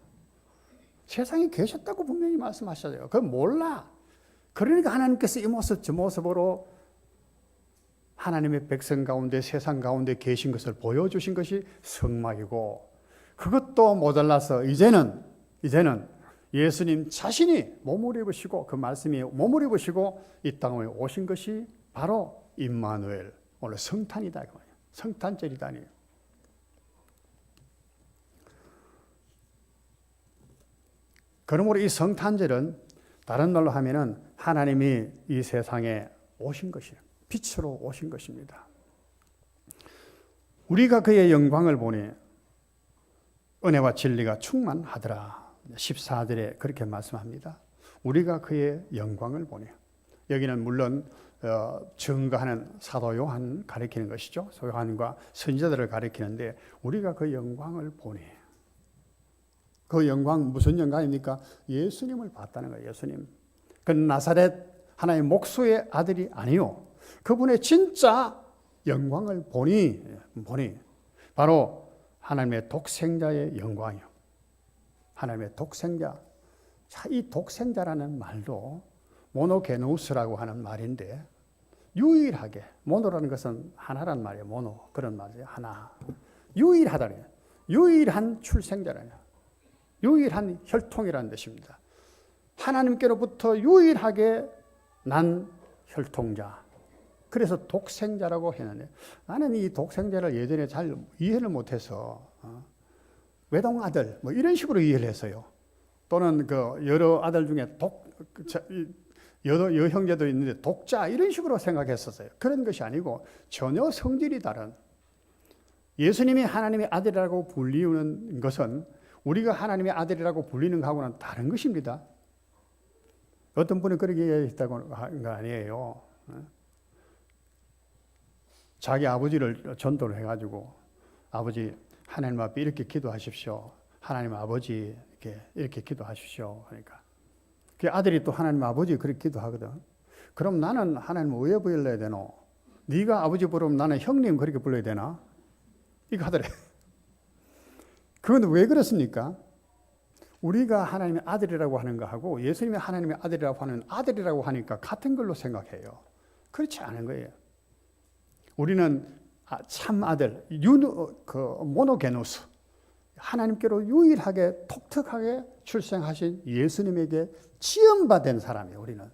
세상에 계셨다고 분명히 말씀하셔요. 그건 몰라. 그러니까 하나님께서 이 모습 저 모습으로 하나님의 백성 가운데, 세상 가운데 계신 것을 보여주신 것이 성막이고, 그것도 모자라서 이제는 예수님 자신이 몸을 입으시고, 그 말씀이 몸을 입으시고 이 땅에 오신 것이 바로 임마누엘, 오늘 성탄이다. 성탄절이다니. 그러므로 이 성탄절은 다른 말로 하면은 하나님이 이 세상에 오신 것이에요. 빛으로 오신 것입니다. 우리가 그의 영광을 보니 은혜와 진리가 충만하더라. 14절에 그렇게 말씀합니다. 우리가 그의 영광을 보니, 여기는 물론 증거하는 사도 요한 가리키는 것이죠. 요한과 선지자들을 가리키는데, 우리가 그 영광을 보니, 그 영광 무슨 영광입니까? 예수님을 봤다는 거예요. 예수님. 그 나사렛 하나의 목수의 아들이 아니요, 그분의 진짜 영광을 보니 바로 하나님의 독생자의 영광이요. 하나님의 독생자. 자, 이 독생자라는 말도 모노게노스라고 하는 말인데, 유일하게, 모노라는 것은 하나란 말이에요. 모노, 그런 말이에요. 하나. 유일하다는, 유일한 출생자라는, 유일한 혈통이라는 뜻입니다. 하나님께로부터 유일하게 난 혈통자. 그래서 독생자라고 했는데, 나는 이 독생자를 예전에 잘 이해를 못해서 외동아들 뭐 이런 식으로 이해를 했어요. 또는 그 여러 아들 중에 여러 여형제도 있는데 독자, 이런 식으로 생각했었어요. 그런 것이 아니고 전혀 성질이 다른, 예수님이 하나님의 아들이라고 불리는 것은 우리가 하나님의 아들이라고 불리는 것하고는 다른 것입니다. 어떤 분이 그렇게 얘기했다고 하는 거 아니에요. 자기 아버지를 전도를 해가지고, 아버지 하나님 앞에 이렇게 기도하십시오. 하나님 아버지 이렇게 기도하십시오. 그러니까 그 아들이 또 하나님 아버지 그렇게 기도하거든. 그럼 나는 하나님 왜 불러야 되노? 네가 아버지 부르면 나는 형님 그렇게 불러야 되나? 이거 하더래. 그건 왜 그렇습니까? 우리가 하나님의 아들이라고 하는 거하고 예수님이 하나님의 아들이라고 하는 아들이라고 하니까 같은 걸로 생각해요. 그렇지 않은 거예요. 우리는 참 아들, 모노게노스, 하나님께로 유일하게 독특하게 출생하신 예수님에게 지음받은 사람이에요. 우리는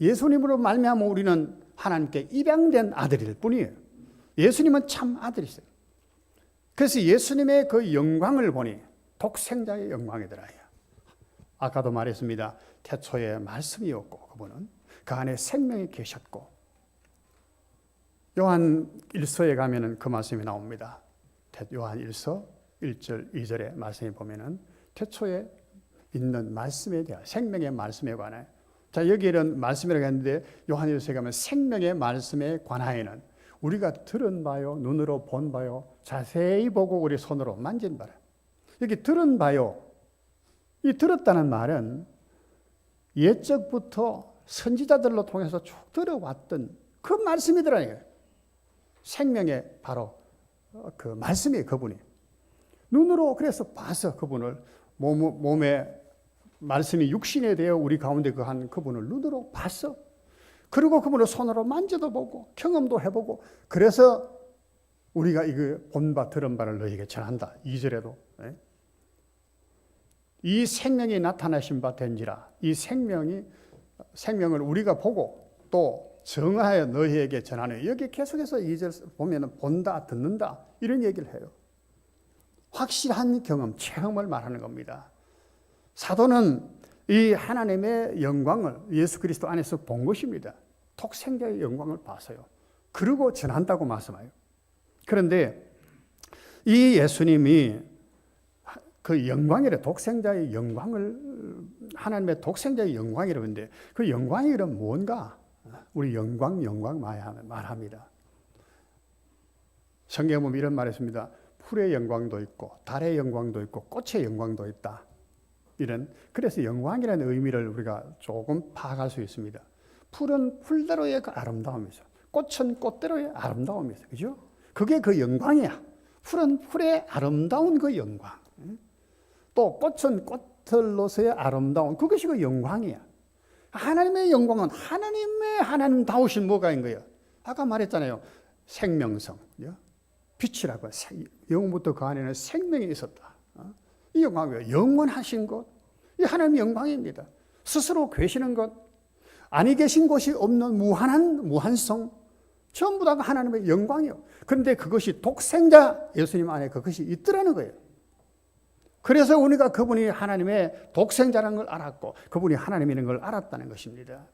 예수님으로 말미암아 우리는 하나님께 입양된 아들일 뿐이에요. 예수님은 참 아들이세요. 그래서 예수님의 그 영광을 보니 독생자의 영광이더라요. 아까도 말했습니다. 태초에 말씀이었고 그분은 그 안에 생명이 계셨고, 요한 1서에 가면은 그 말씀이 나옵니다. 요한 1서 1절 2절의 말씀에 보면은 태초에 있는 말씀에 대한 생명의 말씀에 관하여. 자, 여기에는 말씀이라고 했는데 요한일서에 가면 생명의 말씀에 관하여는 우리가 들은 바요, 눈으로 본 바요, 자세히 보고 우리 손으로 만진 바라. 여기 들은 바요. 이 들었다는 말은 옛적부터 선지자들로 통해서 쭉 들어왔던 그 말씀이더라고요. 생명의 바로 그 말씀이 그분이. 눈으로 그래서 봐서 그분을 몸에 말씀이 육신에 되어 우리 가운데 그한 그분을 눈으로 봤어. 그리고 그분을 손으로 만져도 보고 경험도 해보고 그래서 우리가 이거 본 바 들은 바를 너희에게 전한다. 2절에도 이 생명이 나타나신 바 된지라. 이 생명을 우리가 보고 또 정하여 너희에게 전하는. 여기 계속해서 2절 보면 본다 듣는다 이런 얘기를 해요. 확실한 경험, 체험을 말하는 겁니다. 사도는 이 하나님의 영광을 예수 그리스도 안에서 본 것입니다. 독생자의 영광을 봤어요. 그리고 전한다고 말씀해요. 그런데 이 예수님이 그 영광이래, 독생자의 영광을, 하나님의 독생자의 영광이라고 하는데 그 영광이 그럼 뭔가? 우리 영광 말합니다. 성경에 보면 이런 말이 있습니다. 풀의 영광도 있고 달의 영광도 있고 꽃의 영광도 있다. 이런, 그래서 영광이라는 의미를 우리가 조금 파악할 수 있습니다. 풀은 풀대로의 그 아름다움이죠. 꽃은 꽃대로의 아름다움이죠. 그죠? 그게 그 영광이야. 풀은 풀의 아름다운 그 영광. 또 꽃은 꽃들로서의 아름다운 그것이 그 영광이야. 하나님의 영광은 하나님다우신 뭐가인 거예요? 아까 말했잖아요. 생명성. 빛이라고. 영부터 그 안에는 생명이 있었다. 이 영광이에요. 영원하신 것. 이 하나님의 영광입니다. 스스로 계시는 것. 아니 계신 곳이 없는 무한성. 전부 다가 하나님의 영광이요. 그런데 그것이 독생자 예수님 안에 그것이 있더라는 거예요. 그래서 우리가 그분이 하나님의 독생자라는 걸 알았고 그분이 하나님이라는 걸 알았다는 것입니다.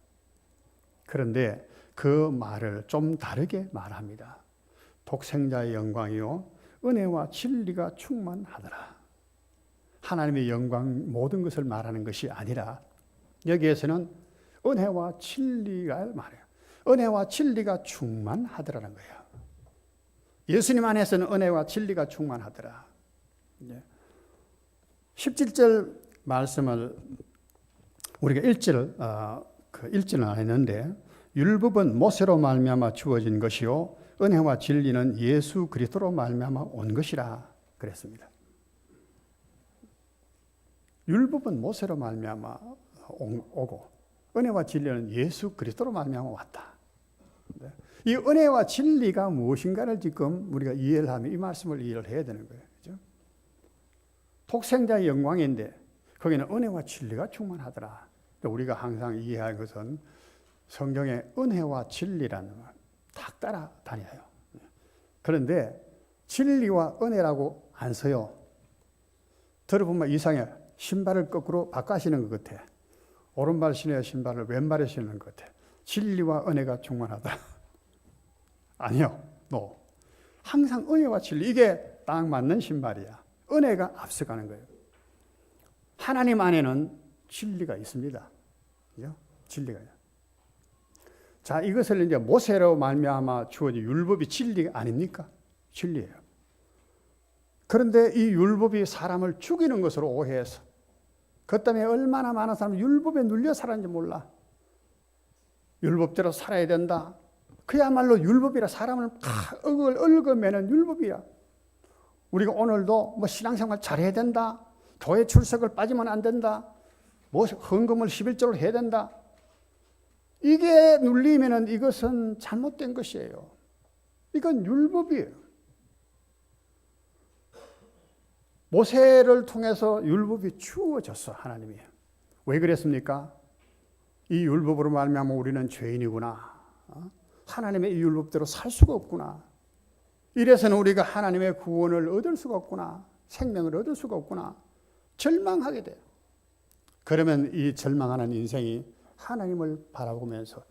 그런데 그 말을 좀 다르게 말합니다. 독생자의 영광이요 은혜와 진리가 충만하더라. 하나님의 영광 모든 것을 말하는 것이 아니라 여기에서는 은혜와 진리가 말해요. 은혜와 진리가 충만하더라는 거예요. 예수님 안에서는 은혜와 진리가 충만하더라. 17절 말씀을 우리가 읽지는 않았는데 율법은 모세로 말미암아 주어진 것이요 은혜와 진리는 예수 그리스도로 말미암아 온 것이라 그랬습니다. 율법은 모세로 말미암아 오고 은혜와 진리는 예수 그리스도로 말미암아 왔다. 이 은혜와 진리가 무엇인가를 지금 우리가 이해를 하면 이 말씀을 이해를 해야 되는 거예요. 그렇죠? 독생자의 영광인데 거기는 은혜와 진리가 충만하더라. 우리가 항상 이해할 것은 성경에 은혜와 진리라는 걸 딱 따라다녀요. 그런데 진리와 은혜라고 안 써요. 들어보면 이상해. 신발을 거꾸로 바꿔시는 것 같아. 오른발 신어야 신발을 왼발에 신는 것 같아. 진리와 은혜가 충만하다. 아니요. No. 항상 은혜와 진리. 이게 딱 맞는 신발이야. 은혜가 앞서가는 거예요. 하나님 안에는 진리가 있습니다. 그죠? 진리가요. 자, 이것을 이제 모세로 말미암아 주어진 율법이 진리 아닙니까? 진리예요. 그런데 이 율법이 사람을 죽이는 것으로 오해해서 그 때문에 얼마나 많은 사람이 율법에 눌려 살았는지 몰라. 율법대로 살아야 된다. 그야말로 율법이라 사람을 얽어매는 율법이야. 우리가 오늘도 뭐 신앙생활 잘해야 된다. 교회 출석을 빠지면 안 된다. 뭐 헌금을 11조를 해야 된다. 이게 눌리면은 이것은 잘못된 것이에요. 이건 율법이에요. 모세를 통해서 율법이 주어졌어, 하나님이. 왜 그랬습니까? 이 율법으로 말미암아 우리는 죄인이구나. 하나님의 이 율법대로 살 수가 없구나. 이래서는 우리가 하나님의 구원을 얻을 수가 없구나. 생명을 얻을 수가 없구나. 절망하게 돼요. 그러면 이 절망하는 인생이 하나님을 바라보면서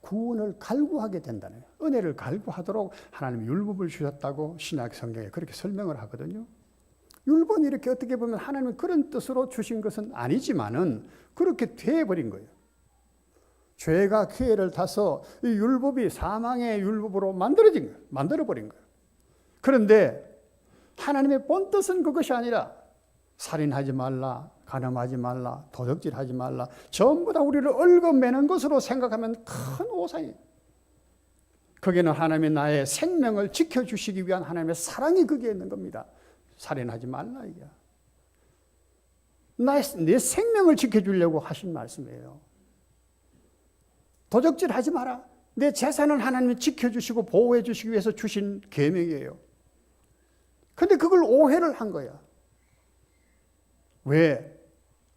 구원을 갈구하게 된다는 거예요. 은혜를 갈구하도록 하나님이 율법을 주셨다고 신약 성경에 그렇게 설명을 하거든요. 율법이 이렇게 어떻게 보면 하나님이 그런 뜻으로 주신 것은 아니지만은 그렇게 돼버린 거예요. 죄가 기회를 타서 이 율법이 사망의 율법으로 만들어진 거예요. 만들어버린 거예요. 그런데 하나님의 본 뜻은 그것이 아니라 살인하지 말라, 간음하지 말라, 도적질하지 말라, 전부 다 우리를 얽어매는 것으로 생각하면 큰 오산이에요. 거기는 하나님이 나의 생명을 지켜주시기 위한 하나님의 사랑이 거기에 있는 겁니다. 살인하지 말라 이게. 내 생명을 지켜주려고 하신 말씀이에요. 도적질하지 마라. 내 재산을 하나님이 지켜주시고 보호해 주시기 위해서 주신 계명이에요. 그런데 그걸 오해를 한 거야. 왜?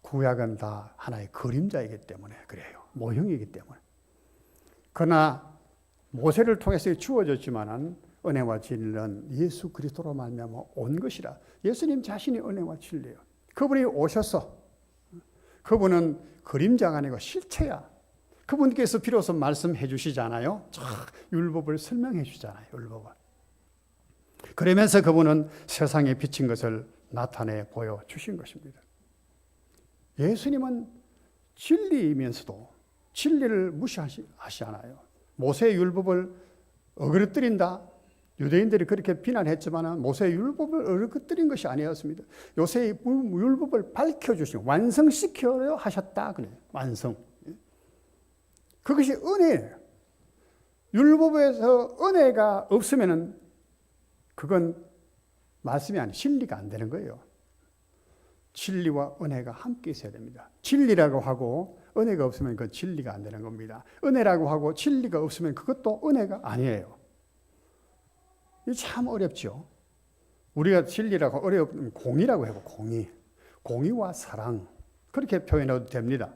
구약은 다 하나의 그림자이기 때문에 그래요. 모형이기 때문에. 그러나 모세를 통해서 주어졌지만은 은혜와 진리는 예수 그리스도로 말미암아 온 것이라. 예수님 자신이 은혜와 진리예요. 그분이 오셔서 그분은 그림자가 아니고 실체야. 그분께서 비로소 말씀해 주시잖아요. 율법을 설명해 주잖아요. 율법을. 그러면서 그분은 세상에 비친 것을 나타내 보여주신 것입니다. 예수님은 진리이면서도 진리를 무시하지 않아요. 모세의 율법을 어그러뜨린다. 유대인들이 그렇게 비난했지만 모세의 율법을 어그러뜨린 것이 아니었습니다. 요새의 율법을 밝혀주시고 완성시켜야 하셨다. 그래요. 완성. 그것이 은혜예요. 율법에서 은혜가 없으면 그건 말씀이 아니고 진리가 안 되는 거예요. 진리와 은혜가 함께 있어야 됩니다. 진리라고 하고 은혜가 없으면 그건 진리가 안 되는 겁니다. 은혜라고 하고 진리가 없으면 그것도 은혜가 아니에요. 이게 참 어렵죠. 우리가 진리라고 어려운 공의라고 해요. 공의. 공의와 사랑. 그렇게 표현해도 됩니다.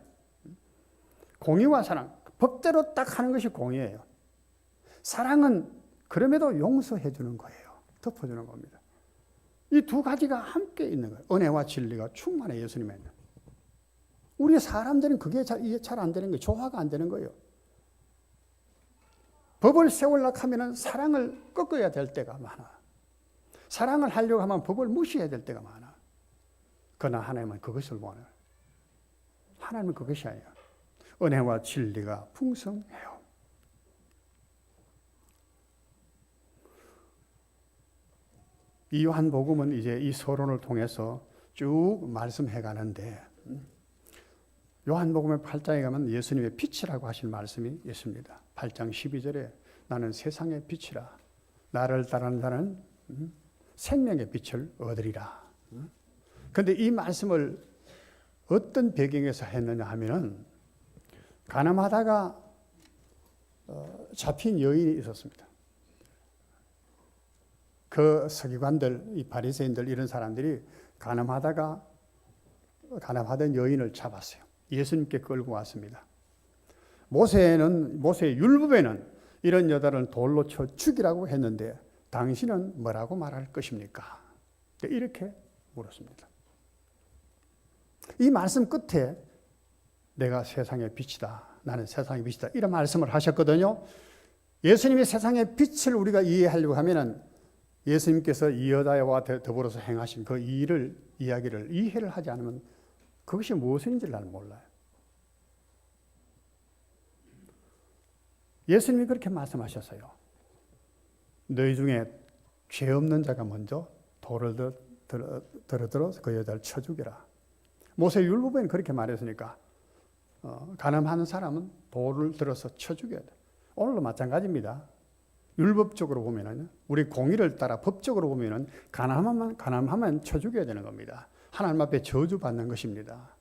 공의와 사랑. 법대로 딱 하는 것이 공의예요. 사랑은 그럼에도 용서해 주는 거예요. 덮어주는 겁니다. 이 두 가지가 함께 있는 거예요. 은혜와 진리가 충만해 예수님에는. 우리 사람들은 그게 이해 잘 안 되는 거예요. 조화가 안 되는 거예요. 법을 세우려고 하면 사랑을 꺾어야 될 때가 많아. 사랑을 하려고 하면 법을 무시해야 될 때가 많아. 그러나 하나님은 그것을 원해요. 하나님은 그것이 아니에요. 은혜와 진리가 풍성해요. 이 요한복음은 이제 이 서론을 통해서 쭉 말씀해 가는데 요한복음의 8장에 가면 예수님의 빛이라고 하신 말씀이 있습니다. 8장 12절에 나는 세상의 빛이라. 나를 따르는 자는 생명의 빛을 얻으리라. 그런데 이 말씀을 어떤 배경에서 했느냐 하면은 가늠하다가 잡힌 여인이 있었습니다. 그 서기관들, 이 바리새인들 이런 사람들이 가늠하던 여인을 잡았어요. 예수님께 끌고 왔습니다. 모세의 율법에는 이런 여자를 돌로 쳐 죽이라고 했는데 당신은 뭐라고 말할 것입니까? 이렇게 물었습니다. 이 말씀 끝에 내가 세상의 빛이다. 나는 세상의 빛이다. 이런 말씀을 하셨거든요. 예수님이 세상의 빛을 우리가 이해하려고 하면은 예수님께서 이 여자와 더불어서 행하신 그 이야기를 이해를 하지 않으면 그것이 무엇인지 난 몰라요. 예수님이 그렇게 말씀하셨어요. 너희 중에 죄 없는 자가 먼저 돌을 들어서 그 여자를 쳐 죽여라. 모세 율법에는 그렇게 말했으니까 간음하는 사람은 돌을 들어서 쳐 죽여야 돼. 오늘도 마찬가지입니다. 율법적으로 보면은 우리 공의를 따라 법적으로 보면은 가늠하면 쳐 죽여야 되는 겁니다. 하나님 앞에 저주받는 것입니다.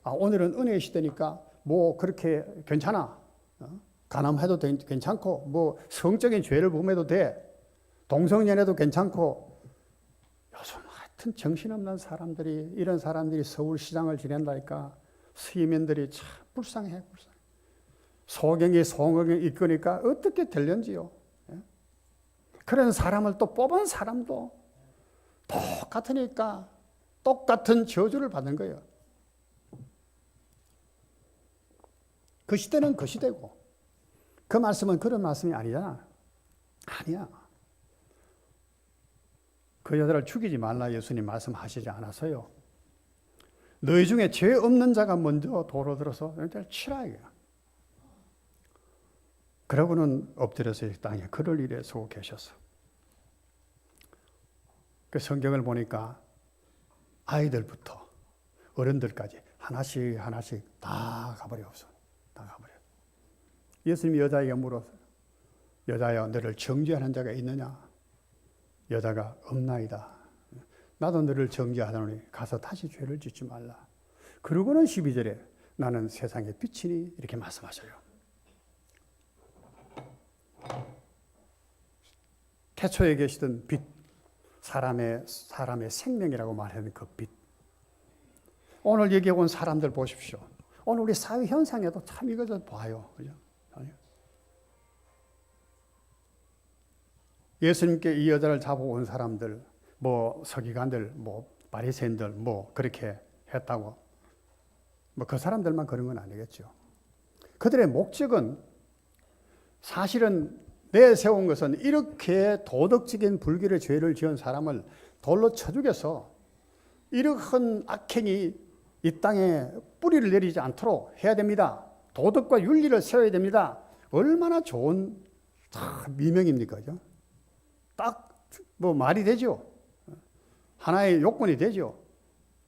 오늘은 은혜의 시대니까 뭐 그렇게 괜찮아. 가늠해도 괜찮고 뭐 성적인 죄를 범해도 돼. 동성연애도 괜찮고. 요즘 하여튼 정신없는 사람들이 이런 사람들이 서울시장을 지낸다니까 시민들이 참 불쌍해. 소경이 송경이 이끄니까 어떻게 될런지요. 그런 사람을 또 뽑은 사람도 똑같으니까 똑같은 저주를 받는 거예요. 그 시대는 그 시대고 그 말씀은 그런 말씀이 아니잖아. 아니야. 그 여자를 죽이지 말라 예수님 말씀하시지 않았어요. 너희 중에 죄 없는 자가 먼저 돌을 들어서 여자를 치라 이거야. 그러고는 엎드려서 이 땅에 그를 일에 서고 계셨어. 그 성경을 보니까 아이들부터 어른들까지 하나씩 하나씩 다 가버렸어. 다 가버려. 예수님이 여자에게 물었어요. 여자여, 너를 정죄하는 자가 있느냐? 여자가 없나이다. 나도 너를 정죄하노니 가서 다시 죄를 짓지 말라. 그러고는 12절에 나는 세상의 빛이니 이렇게 말씀하셔요. 태초에 계시던 빛, 사람의 생명이라고 말하는 그 빛. 오늘 여기 온 사람들 보십시오. 오늘 우리 사회 현상에도 참 이거 좀 봐요. 그죠? 예수님께 이 여자를 잡아온 사람들, 뭐 서기관들, 뭐 바리새인들, 뭐 그렇게 했다고, 뭐 그 사람들만 그런 건 아니겠죠. 그들의 목적은 사실은 내세운 것은 이렇게 도덕적인 불길의 죄를 지은 사람을 돌로 쳐 죽여서 이러한 악행이 이 땅에 뿌리를 내리지 않도록 해야 됩니다. 도덕과 윤리를 세워야 됩니다. 얼마나 좋은 미명입니까? 그죠? 딱 뭐 말이 되죠. 하나의 요건이 되죠.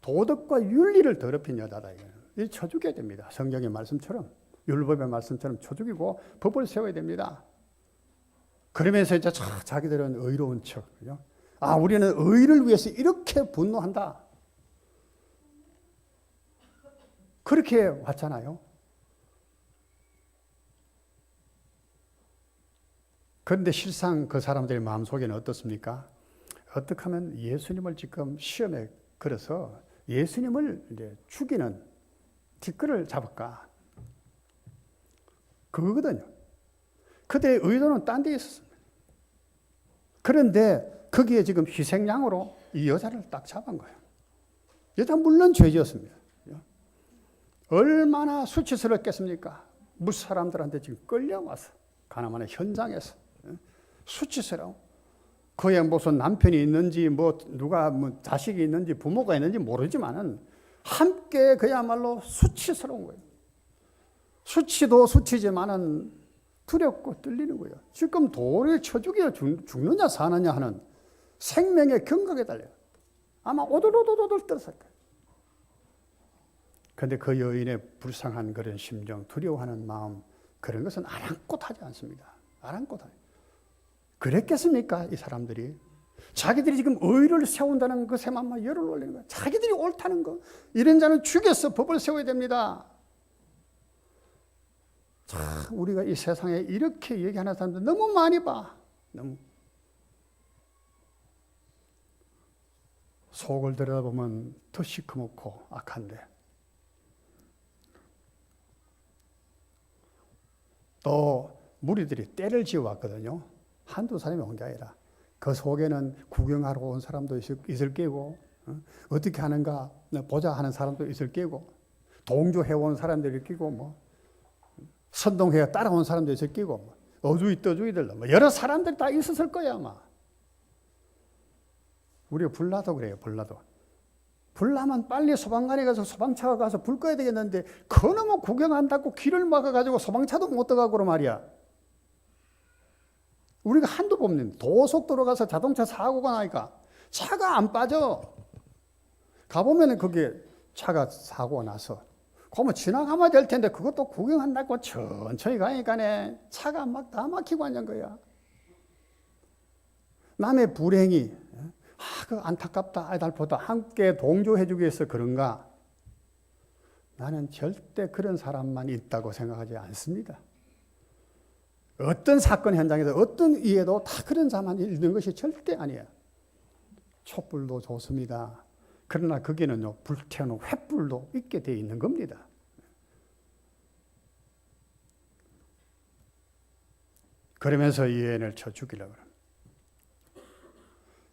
도덕과 윤리를 더럽힌 여자다. 이 쳐 죽여야 됩니다. 성경의 말씀처럼, 율법의 말씀처럼 쳐 죽이고 법을 세워야 됩니다. 그러면서 이제 자기들은 의로운 척. 그죠? 아, 우리는 의를 위해서 이렇게 분노한다. 그렇게 왔잖아요. 그런데 실상 그 사람들의 마음속에는 어떻습니까? 어떻게 하면 예수님을 지금 시험에 걸어서 예수님을 이제 죽이는 뒷글을 잡을까? 그거거든요. 그들의 의도는 딴 데 있었습니다. 그런데 거기에 지금 희생양으로 이 여자를 딱 잡은 거예요. 여자 물론 죄지었습니다. 얼마나 수치스럽겠습니까? 무사람들한테 지금 끌려와서 가나안의 현장에서 수치스러워. 그의 무슨 남편이 있는지 뭐 누가 뭐 자식이 있는지 부모가 있는지 모르지만은 함께 그야말로 수치스러운 거예요. 수치도 수치지만은 두렵고 떨리는 거예요. 지금 돌을 쳐 죽여 죽느냐 사느냐 하는 생명의 경각에 달려요. 아마 오돌오돌오돌 떨었을 거예요. 그런데 그 여인의 불쌍한 그런 심정, 두려워하는 마음, 그런 것은 아랑곳하지 않습니다. 아랑곳하지. 그랬겠습니까? 이 사람들이. 자기들이 지금 의를 세운다는 것에만 열을 올리는 거야. 자기들이 옳다는 거. 이런 자는 죽여서 법을 세워야 됩니다. 참, 우리가 이 세상에 이렇게 얘기하는 사람들 너무 많이 봐. 너무. 속을 들여다보면 더 시커멓고 악한데. 또 무리들이 때를 지어왔거든요. 한두 사람이 온 게 아니라 그 속에는 구경하러 온 사람도 있을 게고, 어떻게 하는가 보자 하는 사람도 있을 게고, 동조해온 사람들이 있을 게고, 뭐 선동해 따라온 사람도 있을 게고, 뭐 어주이 떠주이들 뭐 여러 사람들이 다 있었을 거야 아마. 우리가 불나도 그래요. 불나도. 불나면 빨리 소방관에 가서 소방차가 가서 불 꺼야 되겠는데 그놈은 구경한다고 길을 막아가지고 소방차도 못 들어가고 그런 말이야. 우리가 한두 번 도속도로 가서 자동차 사고가 나니까 차가 안 빠져. 가보면 거기에 차가 사고가 나서 그러면 지나가면 될 텐데 그것도 구경한다고 천천히 가니까네 차가 막 다 막히고 앉은 거야. 남의 불행이 그 안타깝다, 아이달보다 함께 동조해주기 위해서 그런가? 나는 절대 그런 사람만 있다고 생각하지 않습니다. 어떤 사건 현장에서 어떤 이에도 다 그런 사람만 있는 것이 절대 아니에요. 촛불도 좋습니다. 그러나 거기는요, 불태우는 횃불도 있게 되어 있는 겁니다. 그러면서 이 여인을 쳐 죽이려고 합니다.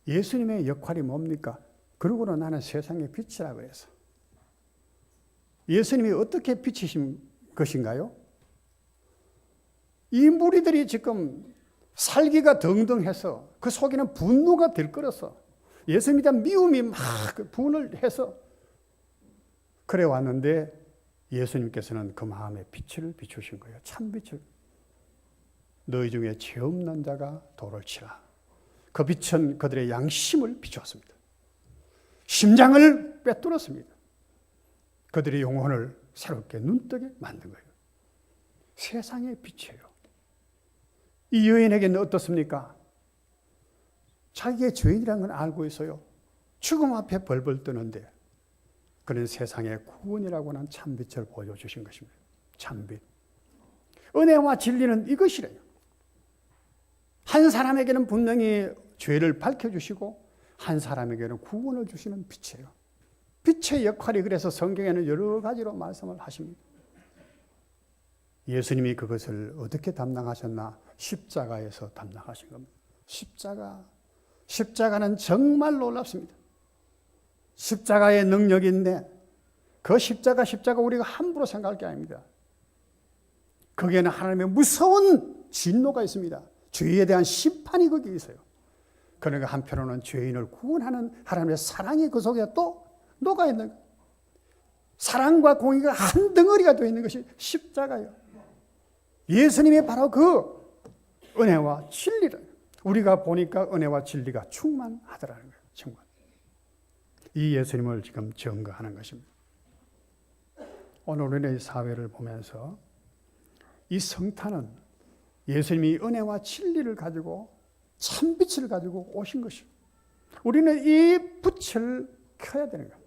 예수님의 역할이 뭡니까? 그러고는 나는 세상의 빛이라고 해서. 예수님이 어떻게 빛이신 것인가요? 이 무리들이 지금 살기가 등등해서 그 속에는 분노가 들끓어서 예수님에 대한 미움이 막 분을 해서 그래 왔는데 예수님께서는 그 마음에 빛을 비추신 거예요. 참 빛을. 너희 중에 죄 없는 자가 돌을 치라. 그 빛은 그들의 양심을 비추었습니다. 심장을 꿰뚫었습니다. 그들의 영혼을 새롭게 눈뜨게 만든 거예요. 세상의 빛이에요. 이 여인에게는 어떻습니까? 자기의 죄인이라는 건 알고 있어요. 죽음 앞에 벌벌 떠는데 그는 세상의 구원이라고 하는 참빛을 보여주신 것입니다. 참빛. 은혜와 진리는 이것이래요. 한 사람에게는 분명히 죄를 밝혀주시고 한 사람에게는 구원을 주시는 빛이에요. 빛의 역할이 그래서 성경에는 여러 가지로 말씀을 하십니다. 예수님이 그것을 어떻게 담당하셨나? 십자가에서 담당하신 겁니다. 십자가는 정말 놀랍습니다. 십자가의 능력인데 그 십자가 우리가 함부로 생각할 게 아닙니다. 거기에는 하나님의 무서운 진노가 있습니다. 죄에 대한 심판이 거기에 있어요. 그러니까 한편으로는 죄인을 구원하는 하나님의 사랑이 그 속에 또 녹아 있는 거예요. 사랑과 공의가 한 덩어리가 되어 있는 것이 십자가예요. 예수님이 바로 그 은혜와 진리를 우리가 보니까 은혜와 진리가 충만하더라는 거예요. 충만. 이 예수님을 지금 증거하는 것입니다. 오늘 우리는 이 사회를 보면서 이 성탄은 예수님이 은혜와 진리를 가지고 참빛을 가지고 오신 것입니다. 우리는 이 빛을 켜야 되는 거예요.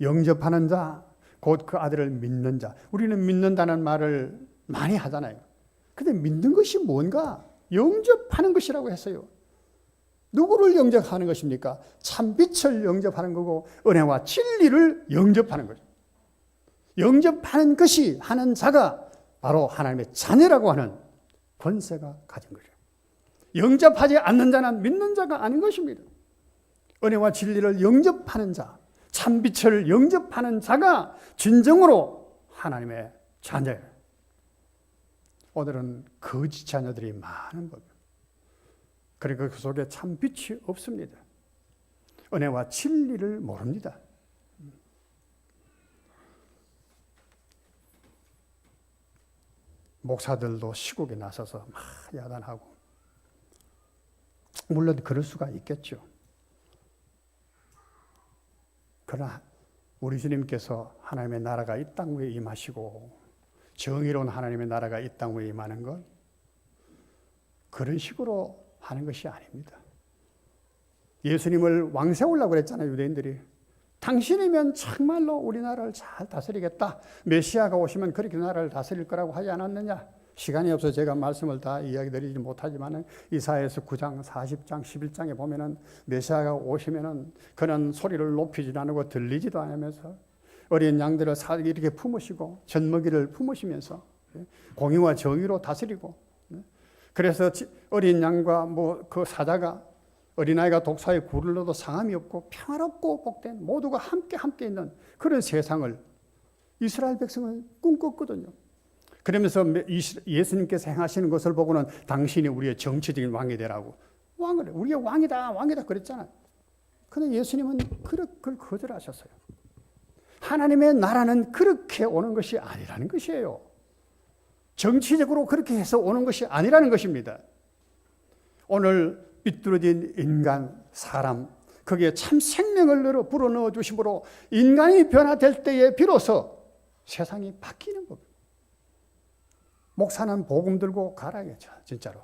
영접하는 자, 곧 그 아들을 믿는 자. 우리는 믿는다는 말을 많이 하잖아요. 근데 믿는 것이 뭔가? 영접하는 것이라고 했어요. 누구를 영접하는 것입니까? 참빛을 영접하는 거고 은혜와 진리를 영접하는 거죠. 영접하는 것이 하는 자가 바로 하나님의 자녀라고 하는 권세가 가진 거죠. 영접하지 않는 자는 믿는 자가 아닌 것입니다. 은혜와 진리를 영접하는 자, 참빛을 영접하는 자가 진정으로 하나님의 자녀예요. 오늘은 거짓 자녀들이 많은 법이에요. 그러니까 그 속에 참빛이 없습니다. 은혜와 진리를 모릅니다. 목사들도 시국에 나서서 막 야단하고, 물론 그럴 수가 있겠죠. 그러나 우리 주님께서 하나님의 나라가 이 땅 위에 임하시고 정의로운 하나님의 나라가 이 땅 위에 임하는 건 그런 식으로 하는 것이 아닙니다. 예수님을 왕 세우려고 그랬잖아요, 유대인들이. 당신이면 정말로 우리나라를 잘 다스리겠다. 메시아가 오시면 그렇게 나라를 다스릴 거라고 하지 않았느냐. 시간이 없어서 제가 말씀을 다 이야기 드리지 못하지만 이사야서 9장, 40장, 11장에 보면은 메시아가 오시면은 그는 소리를 높이지 않고 들리지도 않으면서 어린 양들을 이렇게 품으시고 젖먹이를 품으시면서 공의와 정의로 다스리고, 그래서 어린 양과 그 사자가 어린아이가 독사에 굴을 넣어도 상함이 없고 평화롭고 복된 모두가 함께 있는 그런 세상을 이스라엘 백성은 꿈꿨거든요. 그러면서 예수님께서 행하시는 것을 보고는 당신이 우리의 정치적인 왕이 되라고, 우리의 왕이다 그랬잖아요. 그런데 예수님은 그걸 거절하셨어요. 하나님의 나라는 그렇게 오는 것이 아니라는 것이에요. 정치적으로 그렇게 해서 오는 것이 아니라는 것입니다. 오늘 삐뚤어진 인간, 사람, 거기에 참 생명을 불어넣어 주심으로 인간이 변화될 때에 비로소 세상이 바뀌는 겁니다. 목사는 복음 들고 가라겠죠, 진짜로.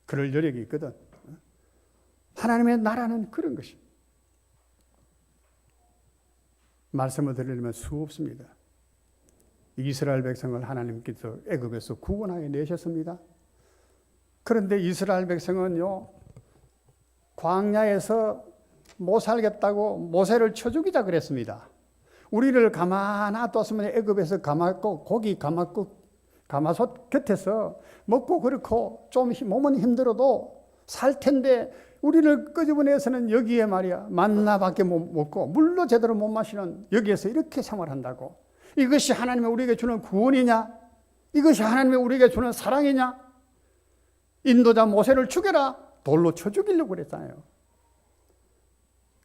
그럴 여력이 있거든. 하나님의 나라는 그런 것입니다. 말씀을 드리려면 수없습니다. 이스라엘 백성을 하나님께서 애굽에서 구원하여 내셨습니다. 그런데 이스라엘 백성은요, 광야에서 못 살겠다고 모세를 쳐 죽이자 그랬습니다. 우리를 가만 놔뒀으면 애굽에서 고기 가마솥 곁에서 먹고 그렇고 좀 몸은 힘들어도 살 텐데 우리를 끄집어내서는 여기에 말이야 만나밖에 못 먹고 물도 제대로 못 마시는 여기에서 이렇게 생활한다고. 이것이 하나님이 우리에게 주는 구원이냐? 이것이 하나님이 우리에게 주는 사랑이냐? 인도자 모세를 죽여라. 돌로 쳐 죽이려고 그랬잖아요.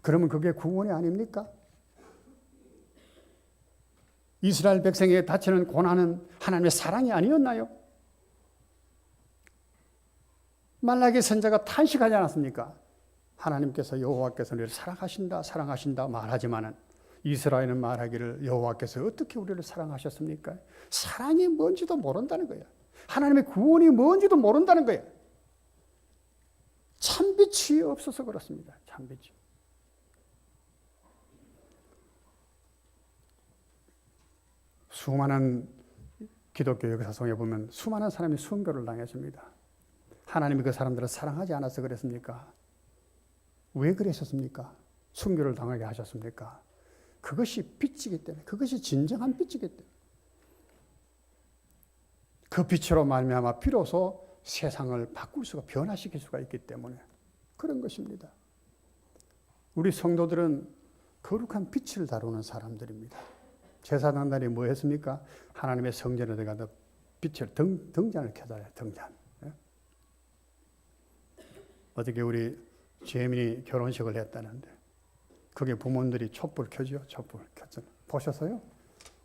그러면 그게 구원이 아닙니까? 이스라엘 백성에게 닥치는 고난은 하나님의 사랑이 아니었나요? 말라기 선지자가 탄식하지 않았습니까? 하나님께서 여호와께서 우리를 사랑하신다 사랑하신다 말하지만은 이스라엘은 말하기를 여호와께서 어떻게 우리를 사랑하셨습니까? 사랑이 뭔지도 모른다는 거예요. 하나님의 구원이 뭔지도 모른다는 거예요. 참빛이 없어서 그렇습니다. 참빛이. 수많은 기독교 역사성에 보면 수많은 사람이 순교를 당했습니다. 하나님이 그 사람들을 사랑하지 않아서 그랬습니까? 왜 그러셨습니까? 순교를 당하게 하셨습니까? 그것이 빛이기 때문에, 그것이 진정한 빛이기 때문에, 그 빛으로 말미암아 비로소 세상을 바꿀 수가, 변화시킬 수가 있기 때문에 그런 것입니다. 우리 성도들은 거룩한 빛을 다루는 사람들입니다. 제사장들이 뭐 했습니까? 하나님의 성전에 들어가서 빛을 등잔을 켜달래요. 등잔. 어저께 우리 재민이 결혼식을 했다는데 그게 부모들이 촛불 켜죠. 촛불 켰잖아요. 보셨어요?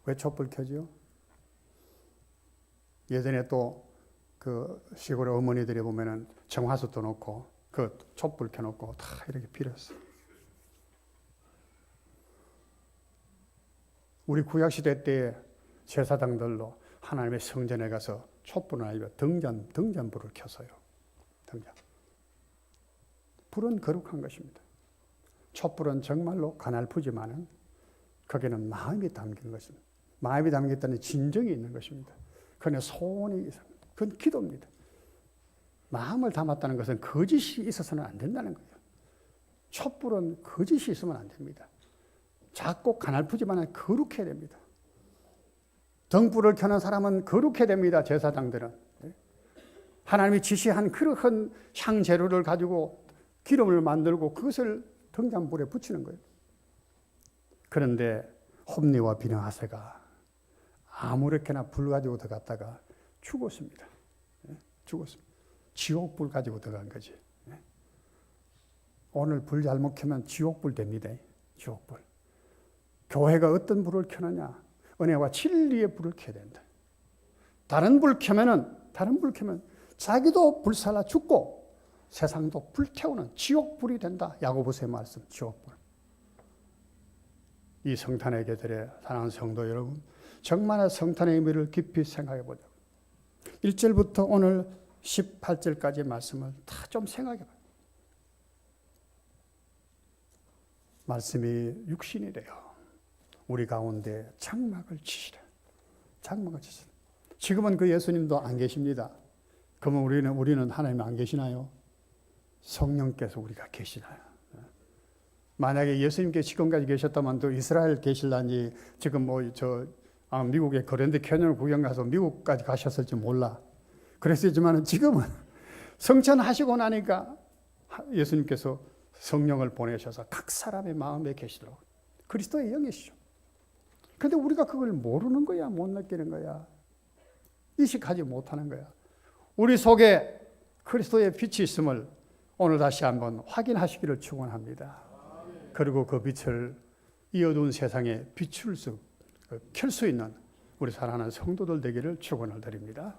왜 촛불 켜죠? 예전에 또 그 시골 어머니들이 보면은 정화수도 놓고 그 촛불 켜놓고 다 이렇게 빌었어. 우리 구약시대 때 제사장들로 하나님의 성전에 가서 촛불을 아니고 등잔불을 켰어요. 등잔. 불은 거룩한 것입니다. 촛불은 정말로 가냘프지만은 거기는 마음이 담긴 것입니다. 마음이 담겼다는 진정이 있는 것입니다. 그는 소원이 있습니다. 그건 기도입니다. 마음을 담았다는 것은 거짓이 있어서는 안 된다는 거예요. 촛불은 거짓이 있으면 안 됩니다. 작고 가냘프지만 거룩해야 됩니다. 등불을 켜는 사람은 거룩해야 됩니다. 제사장들은. 하나님이 지시한 그러한 향재료를 가지고 기름을 만들고 그것을 등잔불에 붙이는 거예요. 그런데 홈리와 비느하세가 아무렇게나 불 가지고 들어갔다가 죽었습니다. 죽었습니다. 지옥불 가지고 들어간 거지. 오늘 불 잘못 켜면 지옥불 됩니다. 지옥불. 교회가 어떤 불을 켜느냐? 은혜와 진리의 불을 켜야 된다. 다른 불 켜면 자기도 불살라 죽고 세상도 불태우는 지옥불이 된다. 야고보서의 말씀, 지옥불. 이 성탄의 계절에 사랑하는 성도 여러분, 정말 성탄의 의미를 깊이 생각해 보자. 1절부터 오늘 18절까지 말씀을 다 좀 생각해 봐요. 말씀이 육신이 되어 우리 가운데 장막을 치시라. 장막을 치시라. 지금은 그 예수님도 안 계십니다. 그러면 우리는 하나님 안 계시나요? 성령께서 우리가 계시나요? 만약에 예수님께 지금까지 계셨다면 또 이스라엘 계실란지 지금 미국의 그랜드 캐년 구경 가서 미국까지 가셨을지 몰라. 그랬지만 지금은 성천하시고 나니까 예수님께서 성령을 보내셔서 각 사람의 마음에 계시도록 그리스도의 영이시죠. 그런데 우리가 그걸 모르는 거야, 못 느끼는 거야. 의식하지 못하는 거야. 우리 속에 그리스도의 빛이 있음을 오늘 다시 한번 확인하시기를 축원합니다. 그리고 그 빛을 이 어두운 세상에 켤 수 있는 우리 사랑하는 성도들 되기를 축원을 드립니다.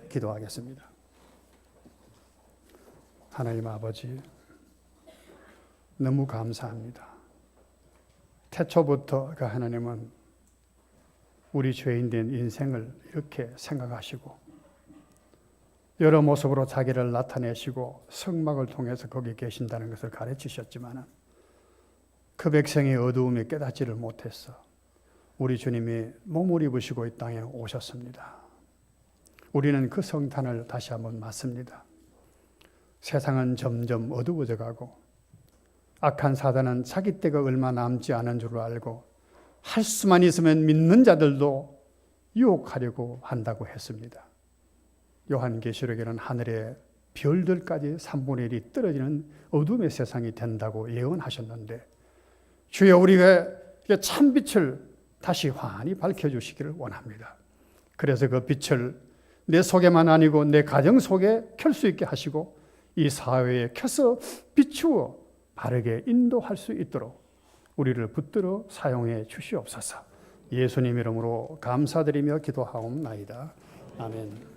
기도하겠습니다. 하나님 아버지, 너무 감사합니다. 태초부터 그 하나님은 우리 죄인된 인생을 이렇게 생각하시고 여러 모습으로 자기를 나타내시고 성막을 통해서 거기 계신다는 것을 가르치셨지만 그 백성의 어두움에 깨닫지를 못했어. 우리 주님이 몸을 입으시고 이 땅에 오셨습니다. 우리는 그 성탄을 다시 한번 맞습니다. 세상은 점점 어두워져 가고 악한 사단은 자기 때가 얼마 남지 않은 줄 알고 할 수만 있으면 믿는 자들도 유혹하려고 한다고 했습니다. 요한계시록에는 하늘의 별들까지 3분의 1이 떨어지는 어둠의 세상이 된다고 예언하셨는데 주여 우리가 참빛을 다시 환히 밝혀주시기를 원합니다. 그래서 그 빛을 내 속에만 아니고 내 가정 속에 켤 수 있게 하시고 이 사회에 켜서 비추어 바르게 인도할 수 있도록 우리를 붙들어 사용해 주시옵소서. 예수님 이름으로 감사드리며 기도하옵나이다. 아멘.